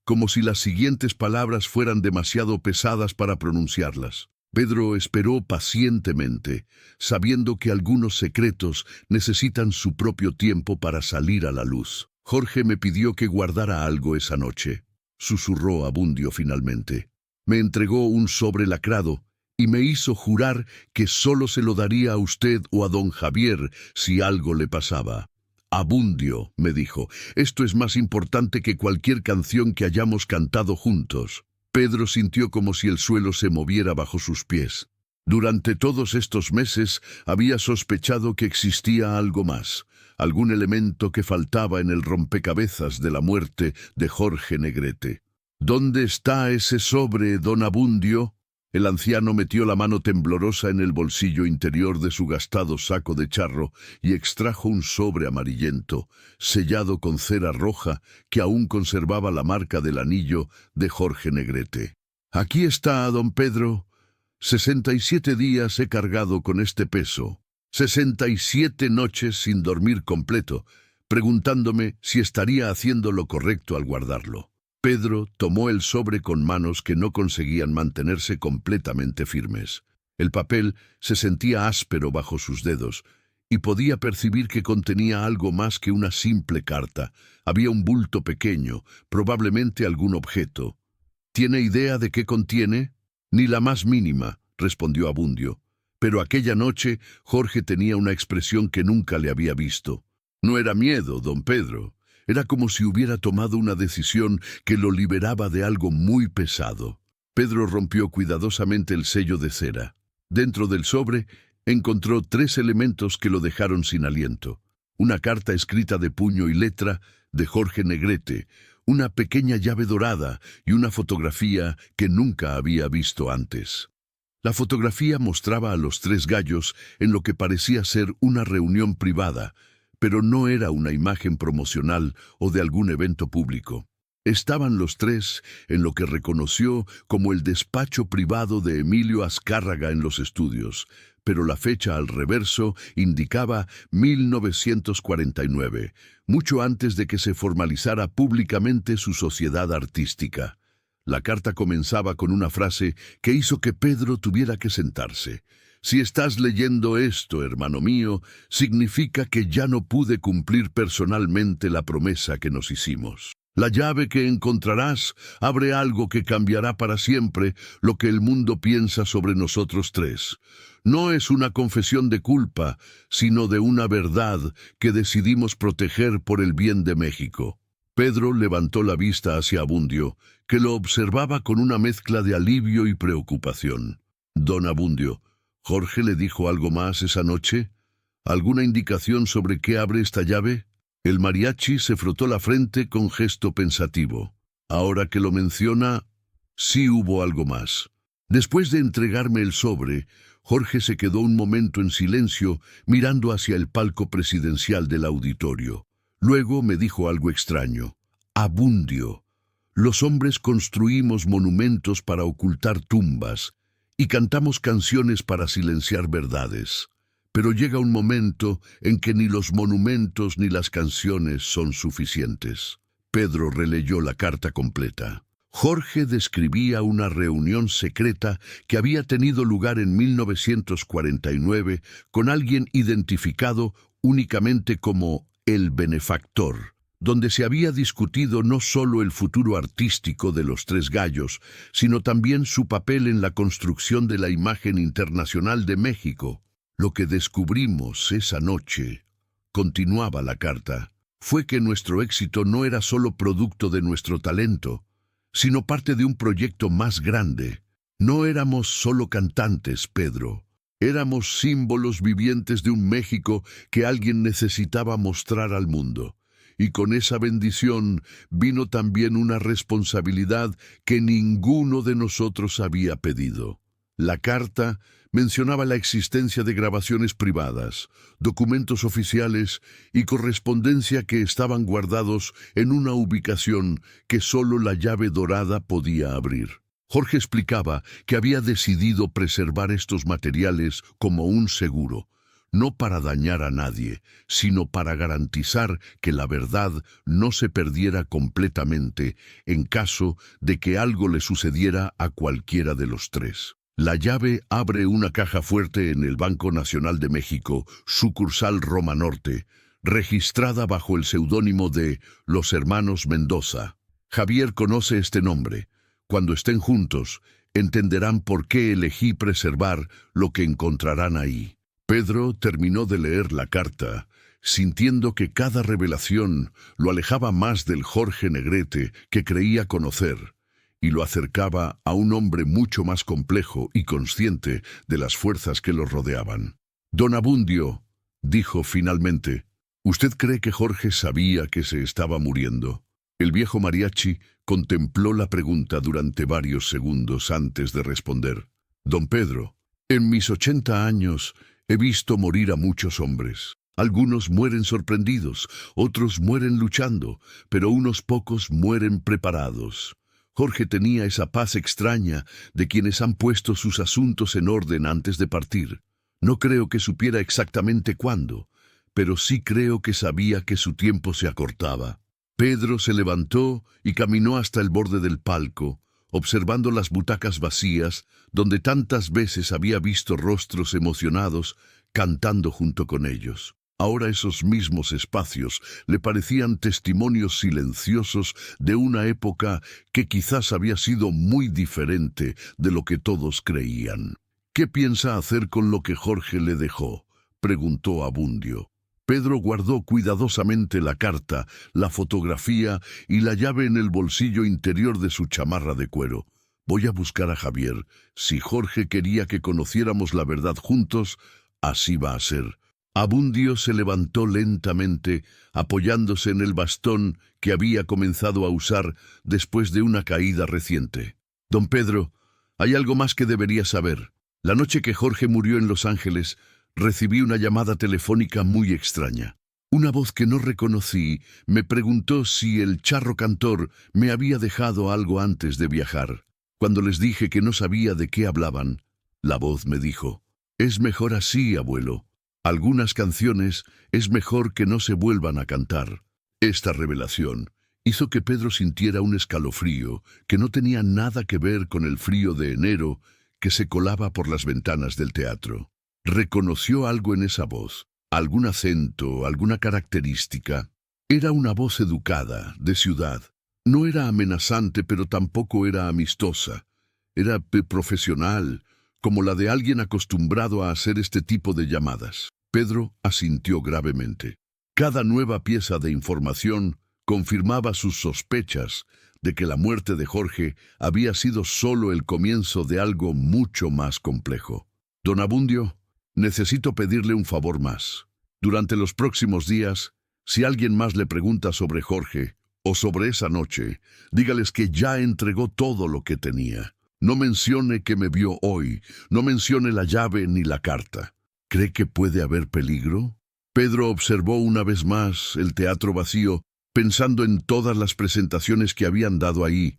como si las siguientes palabras fueran demasiado pesadas para pronunciarlas. Pedro esperó pacientemente, sabiendo que algunos secretos necesitan su propio tiempo para salir a la luz. «Jorge me pidió que guardara algo esa noche», susurró Abundio finalmente. «Me entregó un sobre lacrado y me hizo jurar que solo se lo daría a usted o a don Javier si algo le pasaba. Abundio», me dijo, «esto es más importante que cualquier canción que hayamos cantado juntos». Pedro sintió como si el suelo se moviera bajo sus pies. Durante todos estos meses había sospechado que existía algo más, algún elemento que faltaba en el rompecabezas de la muerte de Jorge Negrete. «¿Dónde está ese sobre, don Abundio?». El anciano metió la mano temblorosa en el bolsillo interior de su gastado saco de charro y extrajo un sobre amarillento, sellado con cera roja, que aún conservaba la marca del anillo de Jorge Negrete. «Aquí está, don Pedro. 67 días he cargado con este peso. 67 noches sin dormir completo, preguntándome si estaría haciendo lo correcto al guardarlo». Pedro tomó el sobre con manos que no conseguían mantenerse completamente firmes. El papel se sentía áspero bajo sus dedos, y podía percibir que contenía algo más que una simple carta. Había un bulto pequeño, probablemente algún objeto. ¿Tiene idea de qué contiene? Ni la más mínima, respondió Abundio. Pero aquella noche Jorge tenía una expresión que nunca le había visto. No era miedo, don Pedro. Era como si hubiera tomado una decisión que lo liberaba de algo muy pesado. Pedro rompió cuidadosamente el sello de cera. Dentro del sobre encontró 3 elementos que lo dejaron sin aliento. Una carta escrita de puño y letra de Jorge Negrete, una pequeña llave dorada y una fotografía que nunca había visto antes. La fotografía mostraba a los 3 gallos en lo que parecía ser una reunión privada, pero no era una imagen promocional o de algún evento público. Estaban los 3 en lo que reconoció como el despacho privado de Emilio Azcárraga en los estudios, pero la fecha al reverso indicaba 1949, mucho antes de que se formalizara públicamente su sociedad artística. La carta comenzaba con una frase que hizo que Pedro tuviera que sentarse. Si estás leyendo esto, hermano mío, significa que ya no pude cumplir personalmente la promesa que nos hicimos. La llave que encontrarás abre algo que cambiará para siempre lo que el mundo piensa sobre nosotros 3. No es una confesión de culpa, sino de una verdad que decidimos proteger por el bien de México. Pedro levantó la vista hacia Abundio, que lo observaba con una mezcla de alivio y preocupación. Don Abundio, ¿Jorge le dijo algo más esa noche? ¿Alguna indicación sobre qué abre esta llave? El mariachi se frotó la frente con gesto pensativo. Ahora que lo menciona, sí hubo algo más. Después de entregarme el sobre, Jorge se quedó un momento en silencio mirando hacia el palco presidencial del auditorio. Luego me dijo algo extraño. Abundio. Los hombres construimos monumentos para ocultar tumbas y cantamos canciones para silenciar verdades. Pero llega un momento en que ni los monumentos ni las canciones son suficientes. Pedro releyó la carta completa. Jorge describía una reunión secreta que había tenido lugar en 1949 con alguien identificado únicamente como el benefactor, donde se había discutido no solo el futuro artístico de los 3 gallos, sino también su papel en la construcción de la imagen internacional de México. Lo que descubrimos esa noche, continuaba la carta, fue que nuestro éxito no era solo producto de nuestro talento, sino parte de un proyecto más grande. No éramos solo cantantes, Pedro. Éramos símbolos vivientes de un México que alguien necesitaba mostrar al mundo. Y con esa bendición vino también una responsabilidad que ninguno de nosotros había pedido. La carta mencionaba la existencia de grabaciones privadas, documentos oficiales y correspondencia que estaban guardados en una ubicación que solo la llave dorada podía abrir. Jorge explicaba que había decidido preservar estos materiales como un seguro, no para dañar a nadie, sino para garantizar que la verdad no se perdiera completamente en caso de que algo le sucediera a cualquiera de los 3. La llave abre una caja fuerte en el Banco Nacional de México, sucursal Roma Norte, registrada bajo el seudónimo de Los Hermanos Mendoza. Javier conoce este nombre. Cuando estén juntos, entenderán por qué elegí preservar lo que encontrarán ahí. Pedro terminó de leer la carta, sintiendo que cada revelación lo alejaba más del Jorge Negrete que creía conocer, y lo acercaba a un hombre mucho más complejo y consciente de las fuerzas que lo rodeaban. Don Abundio, dijo finalmente, ¿usted cree que Jorge sabía que se estaba muriendo? El viejo mariachi contempló la pregunta durante varios segundos antes de responder. Don Pedro, en mis 80 años he visto morir a muchos hombres. Algunos mueren sorprendidos, otros mueren luchando, pero unos pocos mueren preparados. Jorge tenía esa paz extraña de quienes han puesto sus asuntos en orden antes de partir. No creo que supiera exactamente cuándo, pero sí creo que sabía que su tiempo se acortaba. Pedro se levantó y caminó hasta el borde del palco, observando las butacas vacías, donde tantas veces había visto rostros emocionados, cantando junto con ellos. Ahora esos mismos espacios le parecían testimonios silenciosos de una época que quizás había sido muy diferente de lo que todos creían. «¿Qué piensa hacer con lo que Jorge le dejó?», preguntó Abundio. Pedro guardó cuidadosamente la carta, la fotografía y la llave en el bolsillo interior de su chamarra de cuero. «Voy a buscar a Javier. Si Jorge quería que conociéramos la verdad juntos, así va a ser». Abundio se levantó lentamente, apoyándose en el bastón que había comenzado a usar después de una caída reciente. «Don Pedro, hay algo más que debería saber. La noche que Jorge murió en Los Ángeles, recibí una llamada telefónica muy extraña. Una voz que no reconocí me preguntó si el charro cantor me había dejado algo antes de viajar. Cuando les dije que no sabía de qué hablaban, la voz me dijo: «Es mejor así, abuelo. Algunas canciones es mejor que no se vuelvan a cantar». Esta revelación hizo que Pedro sintiera un escalofrío que no tenía nada que ver con el frío de enero que se colaba por las ventanas del teatro. Reconoció algo en esa voz, algún acento, alguna característica. Era una voz educada, de ciudad. No era amenazante, pero tampoco era amistosa. Era profesional, como la de alguien acostumbrado a hacer este tipo de llamadas. Pedro asintió gravemente. Cada nueva pieza de información confirmaba sus sospechas de que la muerte de Jorge había sido solo el comienzo de algo mucho más complejo. «Don Abundio, necesito pedirle un favor más. Durante los próximos días, si alguien más le pregunta sobre Jorge o sobre esa noche, dígales que ya entregó todo lo que tenía. No mencione que me vio hoy, no mencione la llave ni la carta». «¿Cree que puede haber peligro?». Pedro observó una vez más el teatro vacío, pensando en todas las presentaciones que habían dado ahí,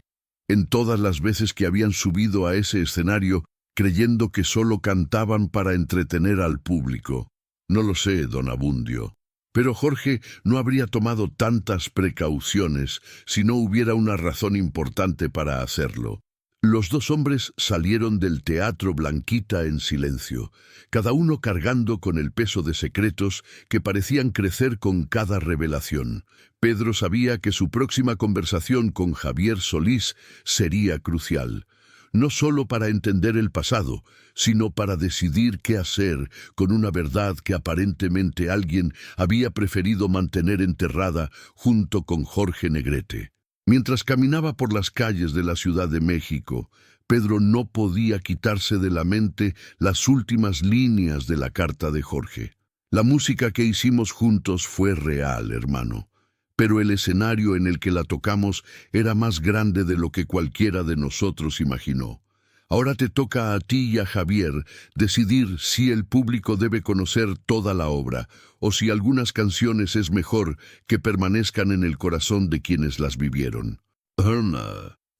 en todas las veces que habían subido a ese escenario creyendo que solo cantaban para entretener al público. «No lo sé, don Abundio, pero Jorge no habría tomado tantas precauciones si no hubiera una razón importante para hacerlo». Los dos hombres salieron del Teatro Blanquita en silencio, cada uno cargando con el peso de secretos que parecían crecer con cada revelación. Pedro sabía que su próxima conversación con Javier Solís sería crucial, no solo para entender el pasado, sino para decidir qué hacer con una verdad que aparentemente alguien había preferido mantener enterrada junto con Jorge Negrete. Mientras caminaba por las calles de la Ciudad de México, Pedro no podía quitarse de la mente las últimas líneas de la carta de Jorge. «La música que hicimos juntos fue real, hermano, pero el escenario en el que la tocamos era más grande de lo que cualquiera de nosotros imaginó. Ahora te toca a ti y a Javier decidir si el público debe conocer toda la obra o si algunas canciones es mejor que permanezcan en el corazón de quienes las vivieron».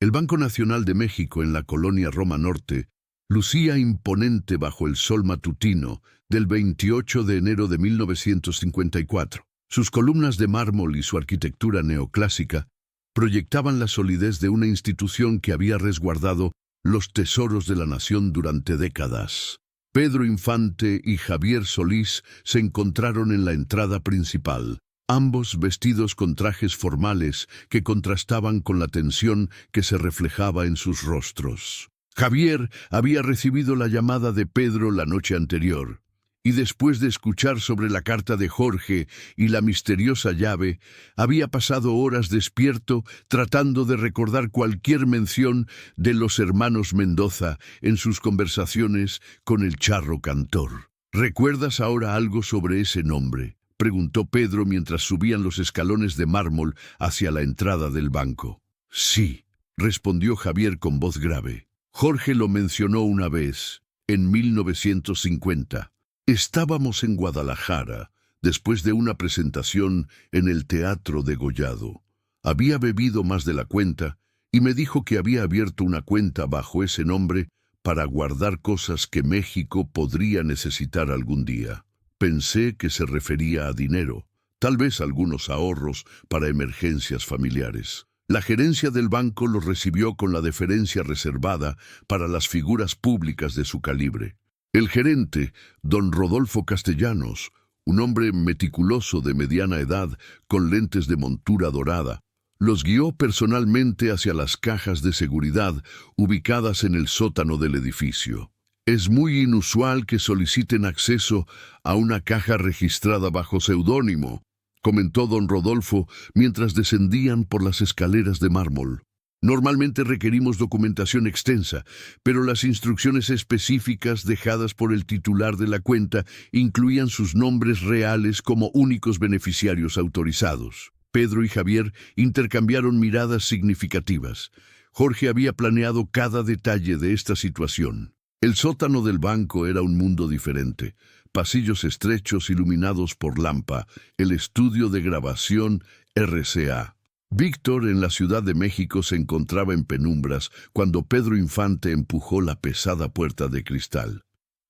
El Banco Nacional de México en la colonia Roma Norte lucía imponente bajo el sol matutino del 28 de enero de 1954. Sus columnas de mármol y su arquitectura neoclásica proyectaban la solidez de una institución que había resguardado los tesoros de la nación durante décadas. Pedro Infante y Javier Solís se encontraron en la entrada principal, ambos vestidos con trajes formales que contrastaban con la tensión que se reflejaba en sus rostros. Javier había recibido la llamada de Pedro la noche anterior, y después de escuchar sobre la carta de Jorge y la misteriosa llave, había pasado horas despierto tratando de recordar cualquier mención de los hermanos Mendoza en sus conversaciones con el charro cantor. «¿Recuerdas ahora algo sobre ese nombre?», preguntó Pedro mientras subían los escalones de mármol hacia la entrada del banco. «Sí», respondió Javier con voz grave. «Jorge lo mencionó una vez, en 1950. Estábamos en Guadalajara, después de una presentación en el Teatro Degollado. Había bebido más de la cuenta y me dijo que había abierto una cuenta bajo ese nombre para guardar cosas que México podría necesitar algún día. Pensé que se refería a dinero, tal vez algunos ahorros para emergencias familiares. La gerencia del banco lo recibió con la deferencia reservada para las figuras públicas de su calibre. El gerente, don Rodolfo Castellanos, un hombre meticuloso de mediana edad, con lentes de montura dorada, los guió personalmente hacia las cajas de seguridad ubicadas en el sótano del edificio. Es muy inusual que soliciten acceso a una caja registrada bajo seudónimo, comentó don Rodolfo mientras descendían por las escaleras de mármol. Normalmente requerimos documentación extensa, pero las instrucciones específicas dejadas por el titular de la cuenta incluían sus nombres reales como únicos beneficiarios autorizados. Pedro y Javier intercambiaron miradas significativas. Jorge había planeado cada detalle de esta situación. El sótano del banco era un mundo diferente. Pasillos estrechos iluminados por lámpara, el estudio de grabación RCA. Víctor en la Ciudad de México se encontraba en penumbras cuando Pedro Infante empujó la pesada puerta de cristal.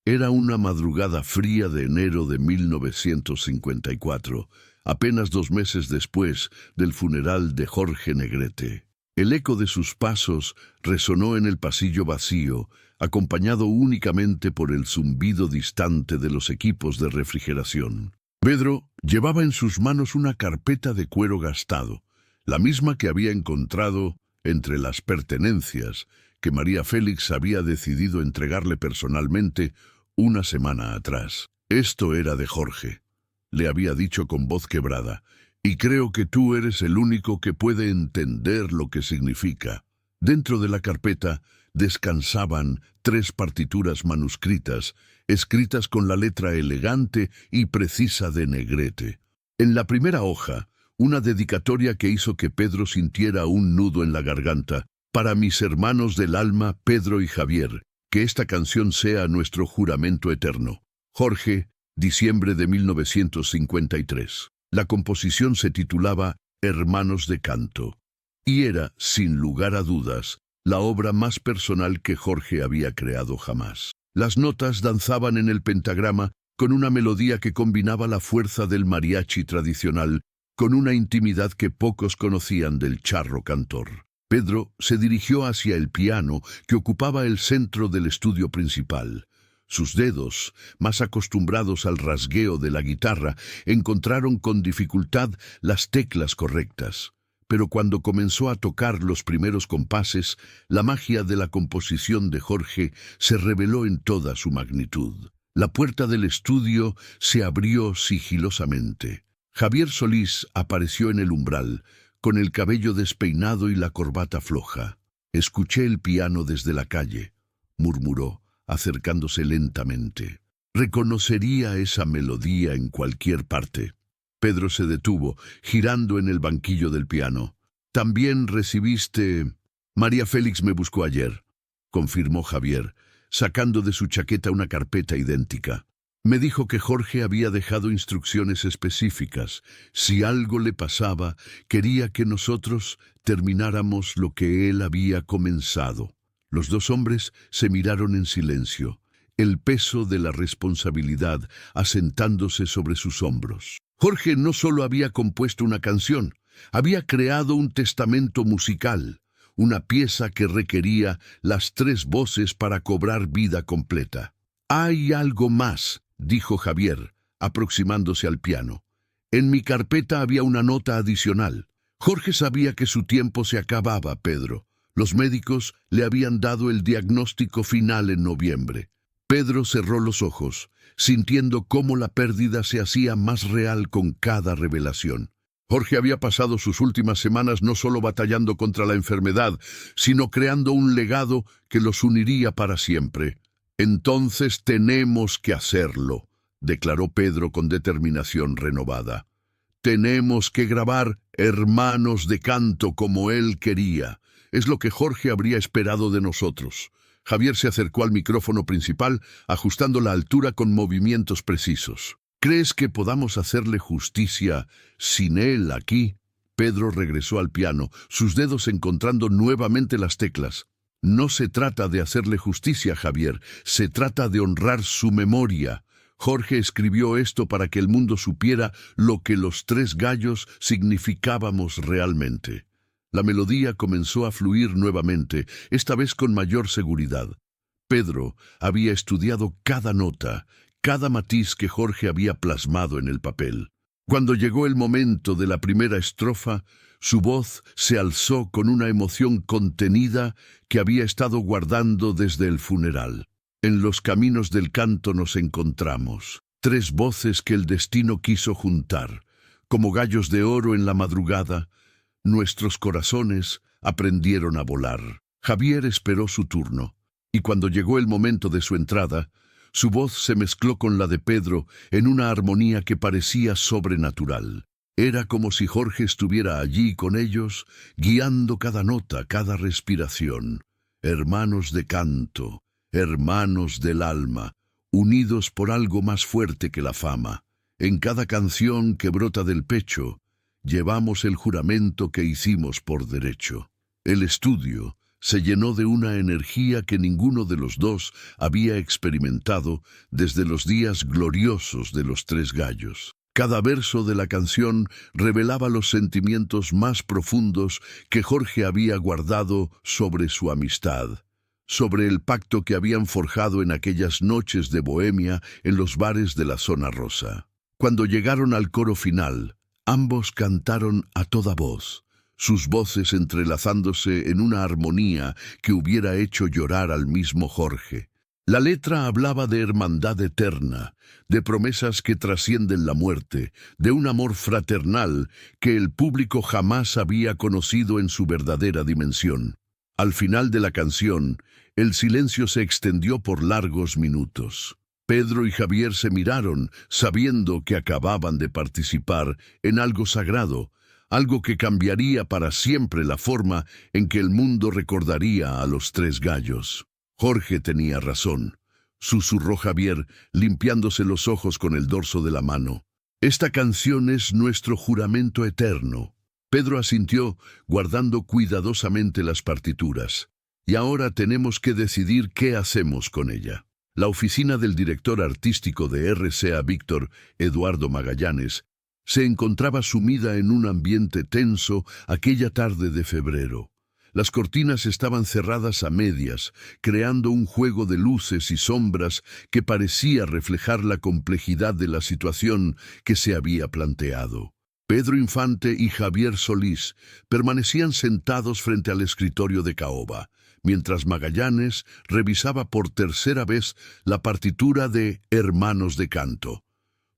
Era una madrugada fría de enero de 1954, apenas 2 meses después del funeral de Jorge Negrete. El eco de sus pasos resonó en el pasillo vacío, acompañado únicamente por el zumbido distante de los equipos de refrigeración. Pedro llevaba en sus manos una carpeta de cuero gastado, la misma que había encontrado entre las pertenencias que María Félix había decidido entregarle personalmente una semana atrás. Esto era de Jorge, le había dicho con voz quebrada, y creo que tú eres el único que puede entender lo que significa. Dentro de la carpeta descansaban 3 partituras manuscritas, escritas con la letra elegante y precisa de Negrete. En la primera hoja, una dedicatoria que hizo que Pedro sintiera un nudo en la garganta. Para mis hermanos del alma, Pedro y Javier, que esta canción sea nuestro juramento eterno. Jorge, diciembre de 1953. La composición se titulaba Hermanos de Canto, y era, sin lugar a dudas, la obra más personal que Jorge había creado jamás. Las notas danzaban en el pentagrama con una melodía que combinaba la fuerza del mariachi tradicional con una intimidad que pocos conocían del charro cantor. Pedro se dirigió hacia el piano que ocupaba el centro del estudio principal. Sus dedos, más acostumbrados al rasgueo de la guitarra, encontraron con dificultad las teclas correctas. Pero cuando comenzó a tocar los primeros compases, la magia de la composición de Jorge se reveló en toda su magnitud. La puerta del estudio se abrió sigilosamente. Javier Solís apareció en el umbral, con el cabello despeinado y la corbata floja. «Escuché el piano desde la calle», murmuró, acercándose lentamente. «Reconocería esa melodía en cualquier parte». Pedro se detuvo, girando en el banquillo del piano. «También recibiste...» «María Félix me buscó ayer», confirmó Javier, sacando de su chaqueta una carpeta idéntica. «Me dijo que Jorge había dejado instrucciones específicas. Si algo le pasaba, quería que nosotros termináramos lo que él había comenzado». Los 2 hombres se miraron en silencio, el peso de la responsabilidad asentándose sobre sus hombros. Jorge no solo había compuesto una canción, había creado un testamento musical, una pieza que requería las 3 voces para cobrar vida completa. «Hay algo más», dijo Javier, aproximándose al piano. «En mi carpeta había una nota adicional. Jorge sabía que su tiempo se acababa, Pedro. Los médicos le habían dado el diagnóstico final en noviembre». Pedro cerró los ojos, sintiendo cómo la pérdida se hacía más real con cada revelación. Jorge había pasado sus últimas semanas no solo batallando contra la enfermedad, sino creando un legado que los uniría para siempre. «Entonces tenemos que hacerlo», declaró Pedro con determinación renovada. «Tenemos que grabar Hermanos de Canto como él quería. Es lo que Jorge habría esperado de nosotros». Javier se acercó al micrófono principal, ajustando la altura con movimientos precisos. «¿Crees que podamos hacerle justicia sin él aquí?» Pedro regresó al piano, sus dedos encontrando nuevamente las teclas. «No se trata de hacerle justicia, Javier, se trata de honrar su memoria. Jorge escribió esto para que el mundo supiera lo que los 3 gallos significábamos realmente». La melodía comenzó a fluir nuevamente, esta vez con mayor seguridad. Pedro había estudiado cada nota, cada matiz que Jorge había plasmado en el papel. Cuando llegó el momento de la primera estrofa, su voz se alzó con una emoción contenida que había estado guardando desde el funeral. En los caminos del canto nos encontramos, tres voces que el destino quiso juntar. Como gallos de oro en la madrugada, nuestros corazones aprendieron a volar. Javier esperó su turno, y cuando llegó el momento de su entrada, su voz se mezcló con la de Pedro en una armonía que parecía sobrenatural. Era como si Jorge estuviera allí con ellos, guiando cada nota, cada respiración. Hermanos de canto, hermanos del alma, unidos por algo más fuerte que la fama. En cada canción que brota del pecho, llevamos el juramento que hicimos por derecho. El estudio se llenó de una energía que ninguno de los dos había experimentado desde los días gloriosos de los tres gallos. Cada verso de la canción revelaba los sentimientos más profundos que Jorge había guardado sobre su amistad, sobre el pacto que habían forjado en aquellas noches de bohemia en los bares de la zona rosa. Cuando llegaron al coro final, ambos cantaron a toda voz, sus voces entrelazándose en una armonía que hubiera hecho llorar al mismo Jorge. La letra hablaba de hermandad eterna, de promesas que trascienden la muerte, de un amor fraternal que el público jamás había conocido en su verdadera dimensión. Al final de la canción, el silencio se extendió por largos minutos. Pedro y Javier se miraron, sabiendo que acababan de participar en algo sagrado, algo que cambiaría para siempre la forma en que el mundo recordaría a los tres gallos. Jorge tenía razón, susurró Javier, limpiándose los ojos con el dorso de la mano. Esta canción es nuestro juramento eterno. Pedro asintió, guardando cuidadosamente las partituras. Y ahora tenemos que decidir qué hacemos con ella. La oficina del director artístico de RCA Víctor, Eduardo Magallanes, se encontraba sumida en un ambiente tenso aquella tarde de febrero. Las cortinas estaban cerradas a medias, creando un juego de luces y sombras que parecía reflejar la complejidad de la situación que se había planteado. Pedro Infante y Javier Solís permanecían sentados frente al escritorio de caoba, mientras Magallanes revisaba por tercera vez la partitura de Hermanos de Canto.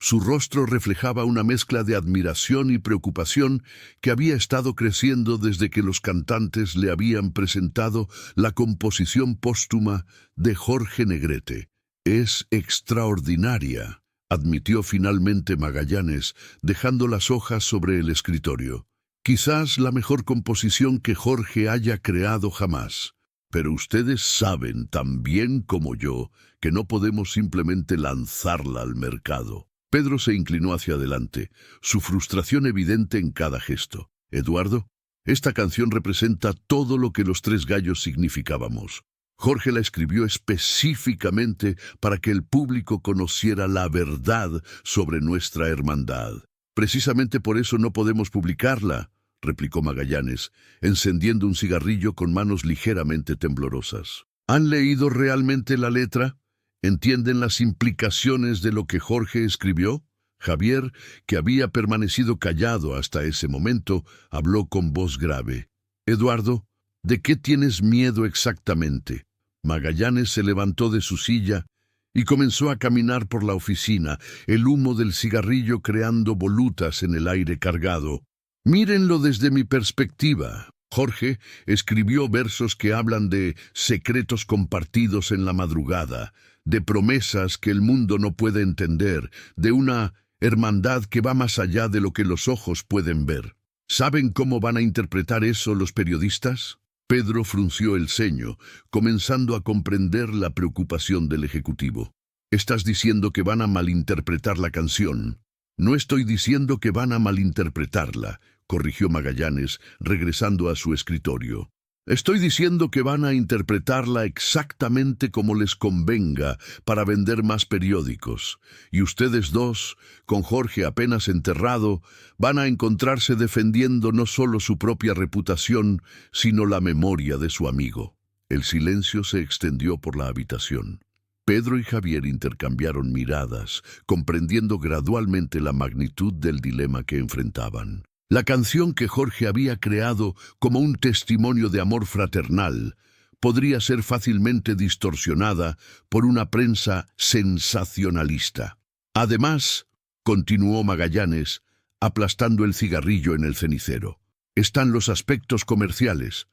Su rostro reflejaba una mezcla de admiración y preocupación que había estado creciendo desde que los cantantes le habían presentado la composición póstuma de Jorge Negrete. «Es extraordinaria», admitió finalmente Magallanes, dejando las hojas sobre el escritorio. «Quizás la mejor composición que Jorge haya creado jamás. Pero ustedes saben tan bien como yo que no podemos simplemente lanzarla al mercado». Pedro se inclinó hacia adelante, su frustración evidente en cada gesto. «Eduardo, esta canción representa todo lo que los tres gallos significábamos. Jorge la escribió específicamente para que el público conociera la verdad sobre nuestra hermandad. Precisamente por eso no podemos publicarla», replicó Magallanes, encendiendo un cigarrillo con manos ligeramente temblorosas. «¿Han leído realmente la letra? ¿Entienden las implicaciones de lo que Jorge escribió?» Javier, que había permanecido callado hasta ese momento, habló con voz grave. «Eduardo, ¿de qué tienes miedo exactamente?» Magallanes se levantó de su silla y comenzó a caminar por la oficina, el humo del cigarrillo creando volutas en el aire cargado. «Mírenlo desde mi perspectiva. Jorge escribió versos que hablan de secretos compartidos en la madrugada, de promesas que el mundo no puede entender, de una hermandad que va más allá de lo que los ojos pueden ver. ¿Saben cómo van a interpretar eso los periodistas?» Pedro frunció el ceño, comenzando a comprender la preocupación del ejecutivo. «¿Estás diciendo que van a malinterpretar la canción?» «No estoy diciendo que van a malinterpretarla», corrigió Magallanes, regresando a su escritorio. «Estoy diciendo que van a interpretarla exactamente como les convenga para vender más periódicos. Y ustedes dos, con Jorge apenas enterrado, van a encontrarse defendiendo no solo su propia reputación, sino la memoria de su amigo». El silencio se extendió por la habitación. Pedro y Javier intercambiaron miradas, comprendiendo gradualmente la magnitud del dilema que enfrentaban. La canción que Jorge había creado como un testimonio de amor fraternal podría ser fácilmente distorsionada por una prensa sensacionalista. Además, continuó Magallanes, aplastando el cigarrillo en el cenicero, están los aspectos comerciales.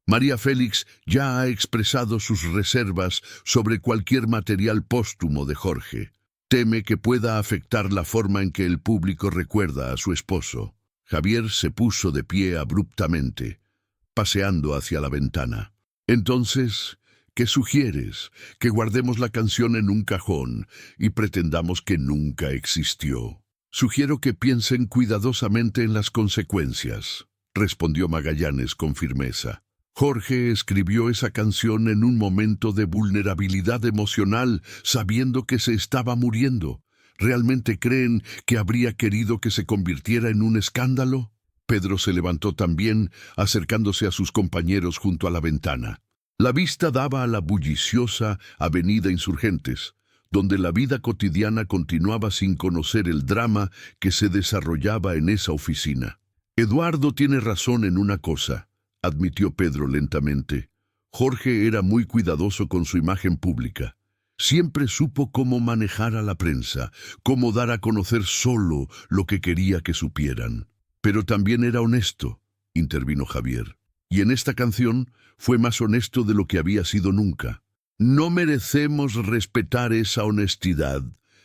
María Félix ya ha expresado sus reservas sobre cualquier material póstumo de Jorge. Teme que pueda afectar la forma en que el público recuerda a su esposo. Javier se puso de pie abruptamente, paseando hacia la ventana. Entonces, ¿qué sugieres? ¿Que guardemos la canción en un cajón y pretendamos que nunca existió? Sugiero que piensen cuidadosamente en las consecuencias, respondió Magallanes con firmeza. Jorge escribió esa canción en un momento de vulnerabilidad emocional, sabiendo que se estaba muriendo. ¿Realmente creen que habría querido que se convirtiera en un escándalo? Pedro se levantó también, acercándose a sus compañeros junto a la ventana. La vista daba a la bulliciosa avenida Insurgentes, donde la vida cotidiana continuaba sin conocer el drama que se desarrollaba en esa oficina. Eduardo tiene razón en una cosa, admitió Pedro lentamente. Jorge era muy cuidadoso con su imagen pública. Siempre supo cómo manejar a la prensa, cómo dar a conocer solo lo que quería que supieran. Pero también era honesto, intervino Javier. Y en esta canción fue más honesto de lo que había sido nunca. No merecemos respetar esa honestidad.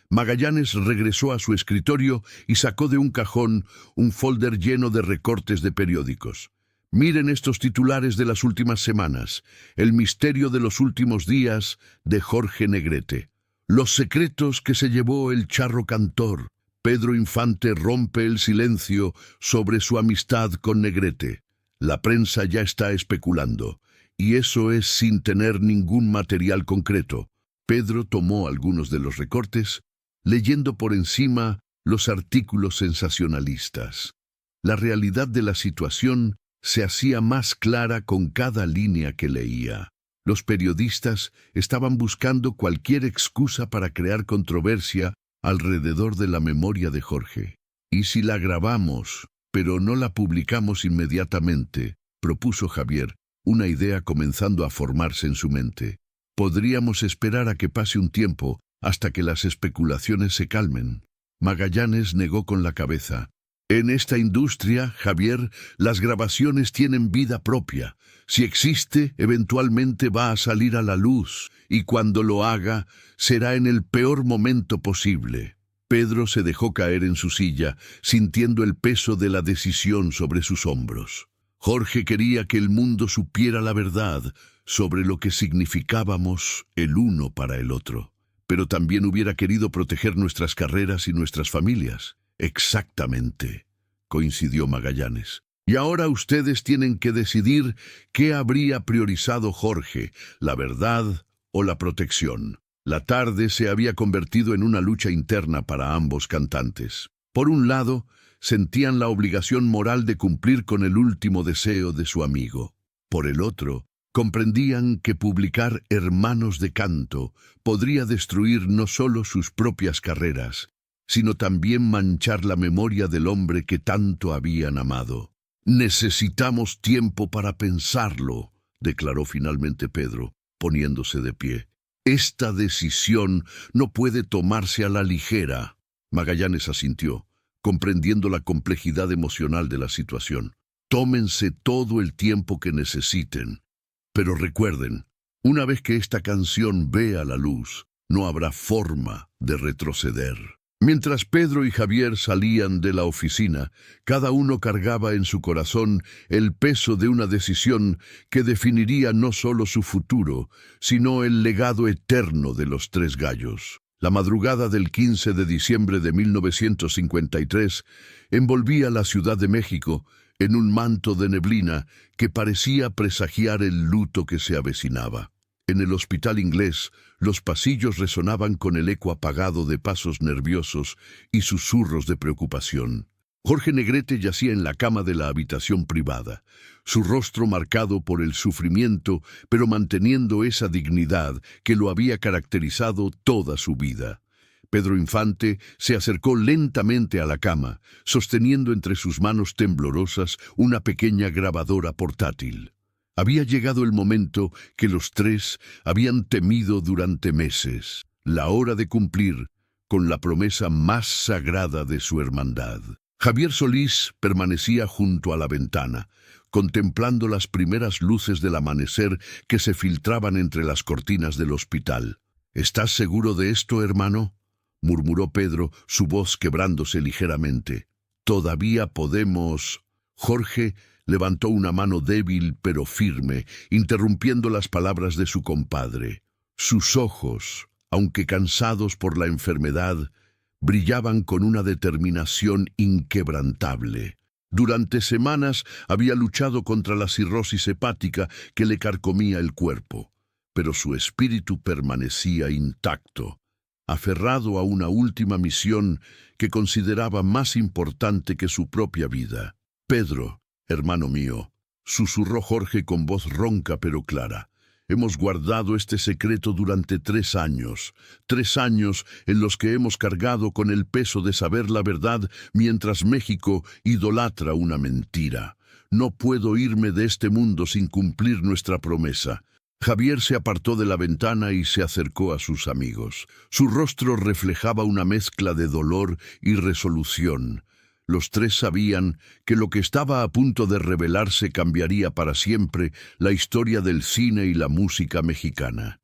Magallanes regresó a su escritorio y sacó de un cajón un folder lleno de recortes de periódicos. Miren estos titulares de las últimas semanas. El misterio de los últimos días de Jorge Negrete. Los secretos que se llevó el charro cantor. Pedro Infante rompe el silencio sobre su amistad con Negrete. La prensa ya está especulando, y eso es sin tener ningún material concreto. Pedro tomó algunos de los recortes, leyendo por encima los artículos sensacionalistas. La realidad de la situación se hacía más clara con cada línea que leía. Los periodistas estaban buscando cualquier excusa para crear controversia alrededor de la memoria de Jorge. ¿Y si la grabamos, pero no la publicamos inmediatamente?, propuso Javier, una idea comenzando a formarse en su mente. Podríamos esperar a que pase un tiempo hasta que las especulaciones se calmen. Magallanes negó con la cabeza. En esta industria, Javier, las grabaciones tienen vida propia. Si existe, eventualmente va a salir a la luz, y cuando lo haga, será en el peor momento posible. Pedro se dejó caer en su silla, sintiendo el peso de la decisión sobre sus hombros. Jorge quería que el mundo supiera la verdad sobre lo que significábamos el uno para el otro, pero también hubiera querido proteger nuestras carreras y nuestras familias. Exactamente, coincidió Magallanes. Y ahora ustedes tienen que decidir qué habría priorizado Jorge, la verdad o la protección. La tarde se había convertido en una lucha interna para ambos cantantes. Por un lado, sentían la obligación moral de cumplir con el último deseo de su amigo. Por el otro, comprendían que publicar Hermanos de Canto podría destruir no solo sus propias carreras, sino también manchar la memoria del hombre que tanto habían amado. «Necesitamos tiempo para pensarlo», declaró finalmente Pedro, poniéndose de pie. «Esta decisión no puede tomarse a la ligera». Magallanes asintió, comprendiendo la complejidad emocional de la situación. «Tómense todo el tiempo que necesiten. Pero recuerden, una vez que esta canción vea la luz, no habrá forma de retroceder». Mientras Pedro y Javier salían de la oficina, cada uno cargaba en su corazón el peso de una decisión que definiría no solo su futuro, sino el legado eterno de los Tres Gallos. La madrugada del 15 de diciembre de 1953 envolvía la Ciudad de México en un manto de neblina que parecía presagiar el luto que se avecinaba. En el Hospital Inglés, los pasillos resonaban con el eco apagado de pasos nerviosos y susurros de preocupación. Jorge Negrete yacía en la cama de la habitación privada, su rostro marcado por el sufrimiento, pero manteniendo esa dignidad que lo había caracterizado toda su vida. Pedro Infante se acercó lentamente a la cama, sosteniendo entre sus manos temblorosas una pequeña grabadora portátil. Había llegado el momento que los tres habían temido durante meses, la hora de cumplir con la promesa más sagrada de su hermandad. Javier Solís permanecía junto a la ventana, contemplando las primeras luces del amanecer que se filtraban entre las cortinas del hospital. ¿Estás seguro de esto, hermano?, murmuró Pedro, su voz quebrándose ligeramente. Todavía podemos... Jorge levantó una mano débil pero firme, interrumpiendo las palabras de su compadre. Sus ojos, aunque cansados por la enfermedad, brillaban con una determinación inquebrantable. Durante semanas había luchado contra la cirrosis hepática que le carcomía el cuerpo, pero su espíritu permanecía intacto, aferrado a una última misión que consideraba más importante que su propia vida. «Pedro, hermano mío», susurró Jorge con voz ronca pero clara, «hemos guardado este secreto durante 3 años, 3 años en los que hemos cargado con el peso de saber la verdad mientras México idolatra una mentira. No puedo irme de este mundo sin cumplir nuestra promesa». Javier se apartó de la ventana y se acercó a sus amigos. Su rostro reflejaba una mezcla de dolor y resolución. Los tres sabían que lo que estaba a punto de revelarse cambiaría para siempre la historia del cine y la música mexicana.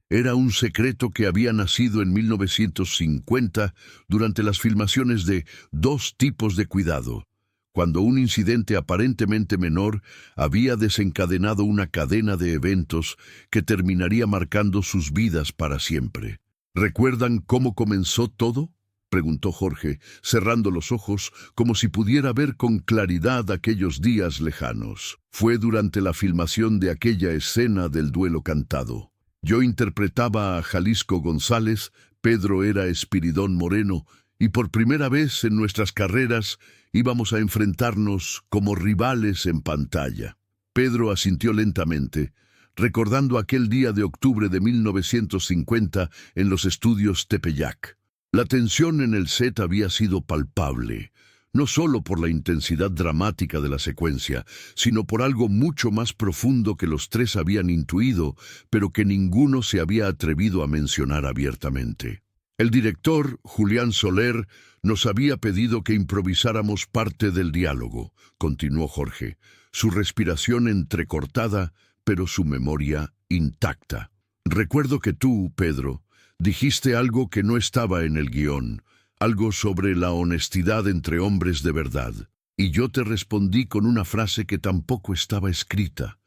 Era un secreto que había nacido en 1950 durante las filmaciones de Dos tipos de cuidado, cuando un incidente aparentemente menor había desencadenado una cadena de eventos que terminaría marcando sus vidas para siempre. ¿Recuerdan cómo comenzó todo?, preguntó Jorge, cerrando los ojos como si pudiera ver con claridad aquellos días lejanos. Fue durante la filmación de aquella escena del duelo cantado. Yo interpretaba a Jalisco González, Pedro era Espiridón Moreno, y por primera vez en nuestras carreras íbamos a enfrentarnos como rivales en pantalla. Pedro asintió lentamente, recordando aquel día de octubre de 1950 en los estudios Tepeyac. La tensión en el set había sido palpable, no solo por la intensidad dramática de la secuencia, sino por algo mucho más profundo que los tres habían intuido, pero que ninguno se había atrevido a mencionar abiertamente. El director, Julián Soler, nos había pedido que improvisáramos parte del diálogo, continuó Jorge, su respiración entrecortada, pero su memoria intacta. Recuerdo que tú, Pedro, dijiste algo que no estaba en el guión, algo sobre la honestidad entre hombres de verdad, y yo te respondí con una frase que tampoco estaba escrita.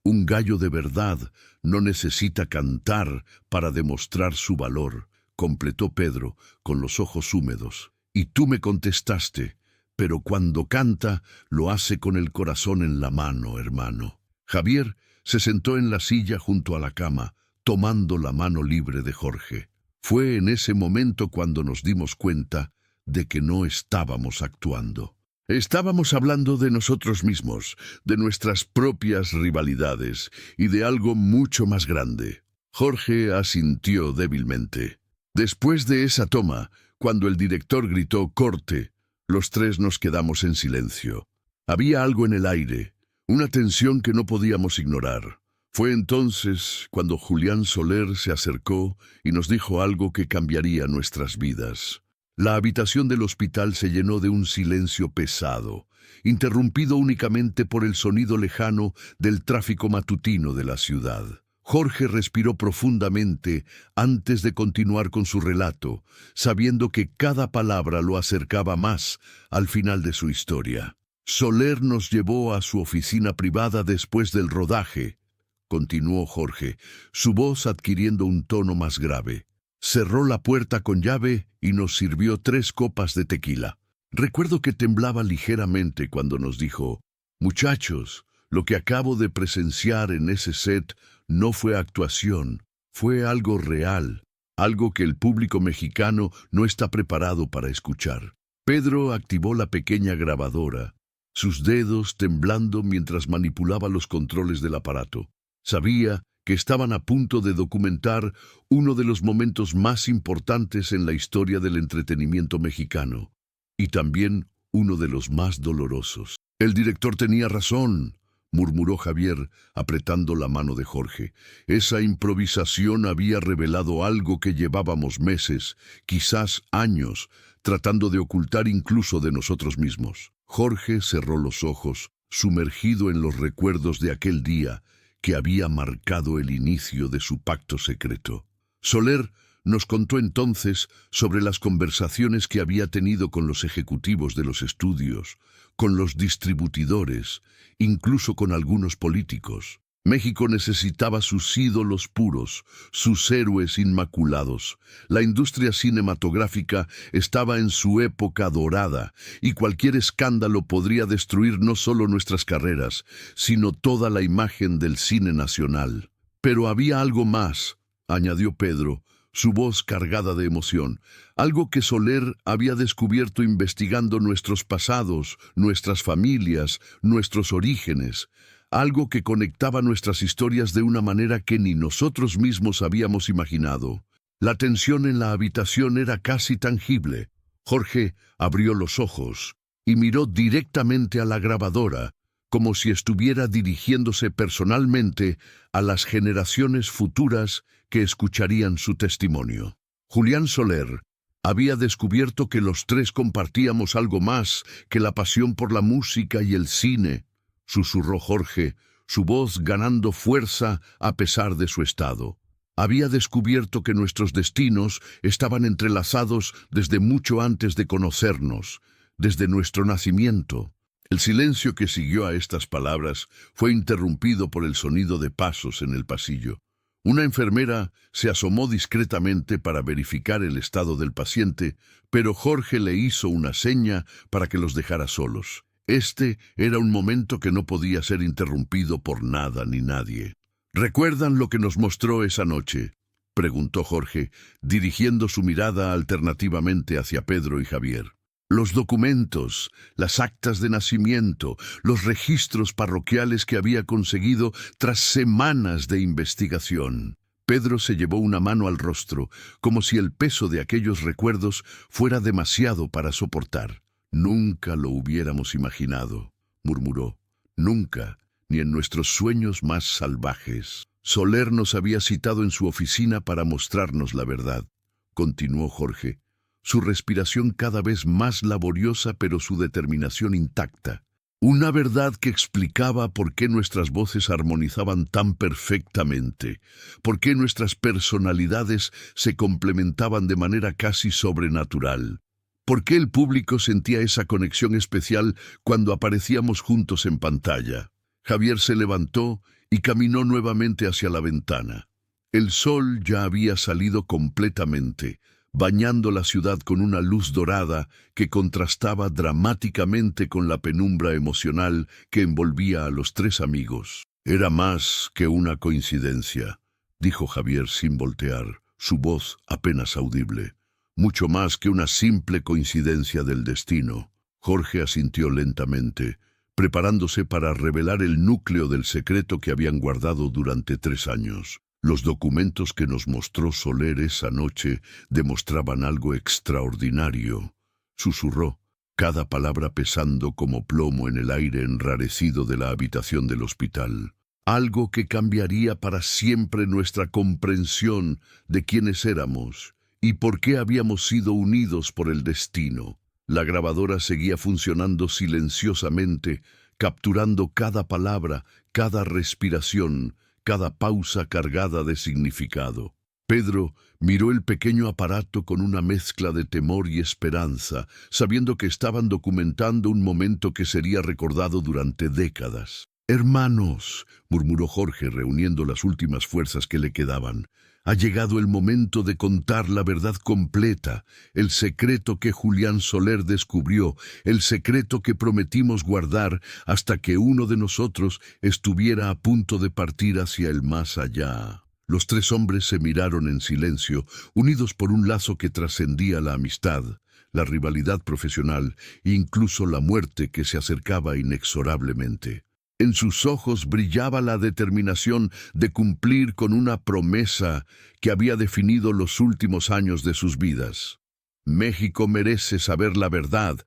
Un gallo de verdad no necesita cantar para demostrar su valor, completó Pedro con los ojos húmedos. Y tú me contestaste, pero cuando canta lo hace con el corazón en la mano, hermano. Javier se sentó en la silla junto a la cama, tomando la mano libre de Jorge. Fue en ese momento cuando nos dimos cuenta de que no estábamos actuando. Estábamos hablando de nosotros mismos, de nuestras propias rivalidades y de algo mucho más grande. Jorge asintió débilmente. Después de esa toma, cuando el director gritó «corte», los tres nos quedamos en silencio. Había algo en el aire, una tensión que no podíamos ignorar. Fue entonces cuando Julián Soler se acercó y nos dijo algo que cambiaría nuestras vidas. La habitación del hospital se llenó de un silencio pesado, interrumpido únicamente por el sonido lejano del tráfico matutino de la ciudad. Jorge respiró profundamente antes de continuar con su relato, sabiendo que cada palabra lo acercaba más al final de su historia. Soler nos llevó a su oficina privada después del rodaje, continuó Jorge, su voz adquiriendo un tono más grave. Cerró la puerta con llave y nos sirvió 3 copas de tequila. Recuerdo que temblaba ligeramente cuando nos dijo, «Muchachos, lo que acabo de presenciar en ese set no fue actuación, fue algo real, algo que el público mexicano no está preparado para escuchar». Pedro activó la pequeña grabadora, sus dedos temblando mientras manipulaba los controles del aparato. Sabía que estaban a punto de documentar uno de los momentos más importantes en la historia del entretenimiento mexicano, y también uno de los más dolorosos. El director tenía razón, murmuró Javier, apretando la mano de Jorge. Esa improvisación había revelado algo que llevábamos meses, quizás años, tratando de ocultar incluso de nosotros mismos. Jorge cerró los ojos, sumergido en los recuerdos de aquel día que había marcado el inicio de su pacto secreto. Soler nos contó entonces sobre las conversaciones que había tenido con los ejecutivos de los estudios, con los distribuidores, incluso con algunos políticos. México necesitaba sus ídolos puros, sus héroes inmaculados. La industria cinematográfica estaba en su época dorada, y cualquier escándalo podría destruir no solo nuestras carreras, sino toda la imagen del cine nacional. Pero había algo más, añadió Pedro, su voz cargada de emoción, algo que Soler había descubierto investigando nuestros pasados, nuestras familias, nuestros orígenes, algo que conectaba nuestras historias de una manera que ni nosotros mismos habíamos imaginado. La tensión en la habitación era casi tangible. Jorge abrió los ojos y miró directamente a la grabadora, como si estuviera dirigiéndose personalmente a las generaciones futuras que escucharían su testimonio. Julián Soler había descubierto que los tres compartíamos algo más que la pasión por la música y el cine, susurró Jorge, su voz ganando fuerza a pesar de su estado. Había descubierto que nuestros destinos estaban entrelazados desde mucho antes de conocernos, desde nuestro nacimiento. El silencio que siguió a estas palabras fue interrumpido por el sonido de pasos en el pasillo. Una enfermera se asomó discretamente para verificar el estado del paciente, pero Jorge le hizo una seña para que los dejara solos. Este era un momento que no podía ser interrumpido por nada ni nadie. ¿Recuerdan lo que nos mostró esa noche?, preguntó Jorge, dirigiendo su mirada alternativamente hacia Pedro y Javier. Los documentos, las actas de nacimiento, los registros parroquiales que había conseguido tras semanas de investigación. Pedro se llevó una mano al rostro, como si el peso de aquellos recuerdos fuera demasiado para soportar. Nunca lo hubiéramos imaginado, murmuró. Nunca, ni en nuestros sueños más salvajes. Soler nos había citado en su oficina para mostrarnos la verdad, continuó Jorge, su respiración cada vez más laboriosa pero su determinación intacta. Una verdad que explicaba por qué nuestras voces armonizaban tan perfectamente, por qué nuestras personalidades se complementaban de manera casi sobrenatural, por qué el público sentía esa conexión especial cuando aparecíamos juntos en pantalla. Javier se levantó y caminó nuevamente hacia la ventana. El sol ya había salido completamente, bañando la ciudad con una luz dorada que contrastaba dramáticamente con la penumbra emocional que envolvía a los tres amigos. Era más que una coincidencia, dijo Javier sin voltear, su voz apenas audible. Mucho más que una simple coincidencia del destino. Jorge asintió lentamente, preparándose para revelar el núcleo del secreto que habían guardado durante 3 años. Los documentos que nos mostró Soler esa noche demostraban algo extraordinario, susurró, cada palabra pesando como plomo en el aire enrarecido de la habitación del hospital. Algo que cambiaría para siempre nuestra comprensión de quiénes éramos y por qué habíamos sido unidos por el destino. La grabadora seguía funcionando silenciosamente, capturando cada palabra, cada respiración, cada pausa cargada de significado. Pedro miró el pequeño aparato con una mezcla de temor y esperanza, sabiendo que estaban documentando un momento que sería recordado durante décadas. «Hermanos», murmuró Jorge, reuniendo las últimas fuerzas que le quedaban, «ha llegado el momento de contar la verdad completa, el secreto que Julián Soler descubrió, el secreto que prometimos guardar hasta que uno de nosotros estuviera a punto de partir hacia el más allá». Los 3 hombres se miraron en silencio, unidos por un lazo que trascendía la amistad, la rivalidad profesional e incluso la muerte que se acercaba inexorablemente. En sus ojos brillaba la determinación de cumplir con una promesa que había definido los últimos años de sus vidas. «México merece saber la verdad»,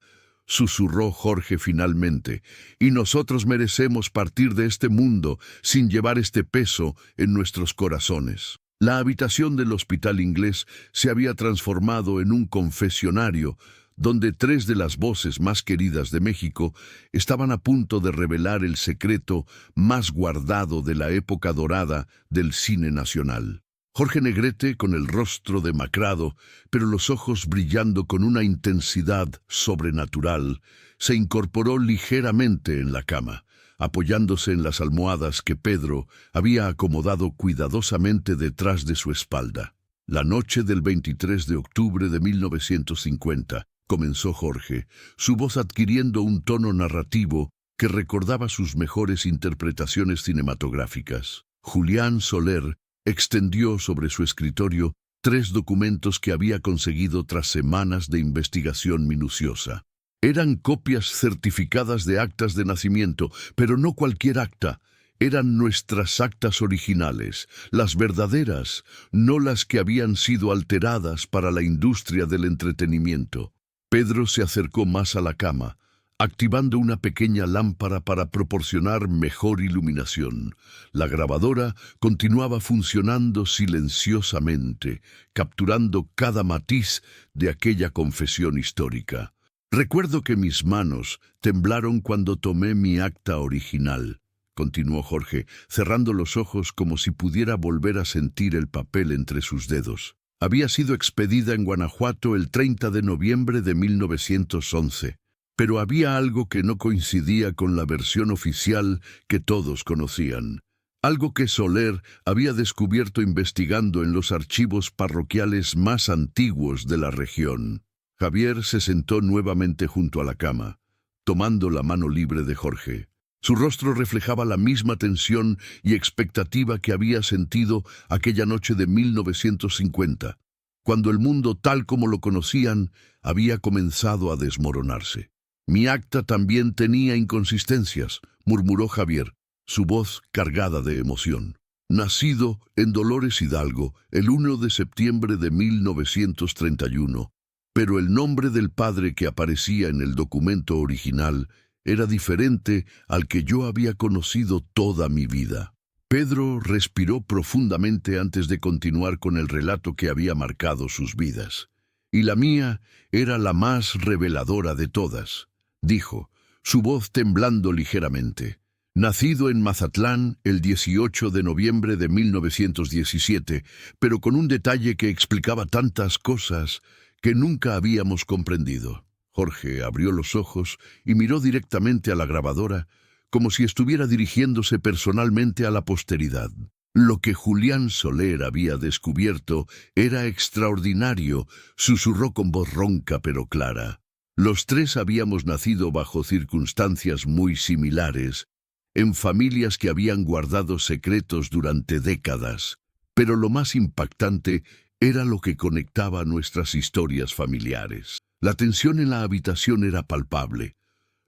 susurró Jorge finalmente, «y nosotros merecemos partir de este mundo sin llevar este peso en nuestros corazones». La habitación del Hospital Inglés se había transformado en un confesionario donde tres de las voces más queridas de México estaban a punto de revelar el secreto más guardado de la época dorada del cine nacional. Jorge Negrete, con el rostro demacrado, pero los ojos brillando con una intensidad sobrenatural, se incorporó ligeramente en la cama, apoyándose en las almohadas que Pedro había acomodado cuidadosamente detrás de su espalda. La noche del 23 de octubre de 1950, comenzó Jorge, su voz adquiriendo un tono narrativo que recordaba sus mejores interpretaciones cinematográficas. Julián Soler extendió sobre su escritorio 3 documentos que había conseguido tras semanas de investigación minuciosa. Eran copias certificadas de actas de nacimiento, pero no cualquier acta. Eran nuestras actas originales, las verdaderas, no las que habían sido alteradas para la industria del entretenimiento. Pedro se acercó más a la cama, activando una pequeña lámpara para proporcionar mejor iluminación. La grabadora continuaba funcionando silenciosamente, capturando cada matiz de aquella confesión histórica. «Recuerdo que mis manos temblaron cuando tomé mi acta original», continuó Jorge, cerrando los ojos como si pudiera volver a sentir el papel entre sus dedos. Había sido expedida en Guanajuato el 30 de noviembre de 1911, pero había algo que no coincidía con la versión oficial que todos conocían. Algo que Soler había descubierto investigando en los archivos parroquiales más antiguos de la región. Javier se sentó nuevamente junto a la cama, tomando la mano libre de Jorge. Su rostro reflejaba la misma tensión y expectativa que había sentido aquella noche de 1950, cuando el mundo tal como lo conocían había comenzado a desmoronarse. «Mi acta también tenía inconsistencias», murmuró Javier, su voz cargada de emoción. «Nacido en Dolores Hidalgo el 1 de septiembre de 1931, pero el nombre del padre que aparecía en el documento original era diferente al que yo había conocido toda mi vida». Pedro respiró profundamente antes de continuar con el relato que había marcado sus vidas. «Y la mía era la más reveladora de todas», dijo, su voz temblando ligeramente. «Nacido en Mazatlán el 18 de noviembre de 1917, pero con un detalle que explicaba tantas cosas que nunca habíamos comprendido». Jorge abrió los ojos y miró directamente a la grabadora, como si estuviera dirigiéndose personalmente a la posteridad. Lo que Julián Soler había descubierto era extraordinario, susurró con voz ronca pero clara. Los tres habíamos nacido bajo circunstancias muy similares, en familias que habían guardado secretos durante décadas, pero lo más impactante era lo que conectaba nuestras historias familiares. La tensión en la habitación era palpable.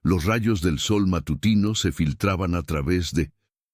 Los rayos del sol matutino se filtraban a través de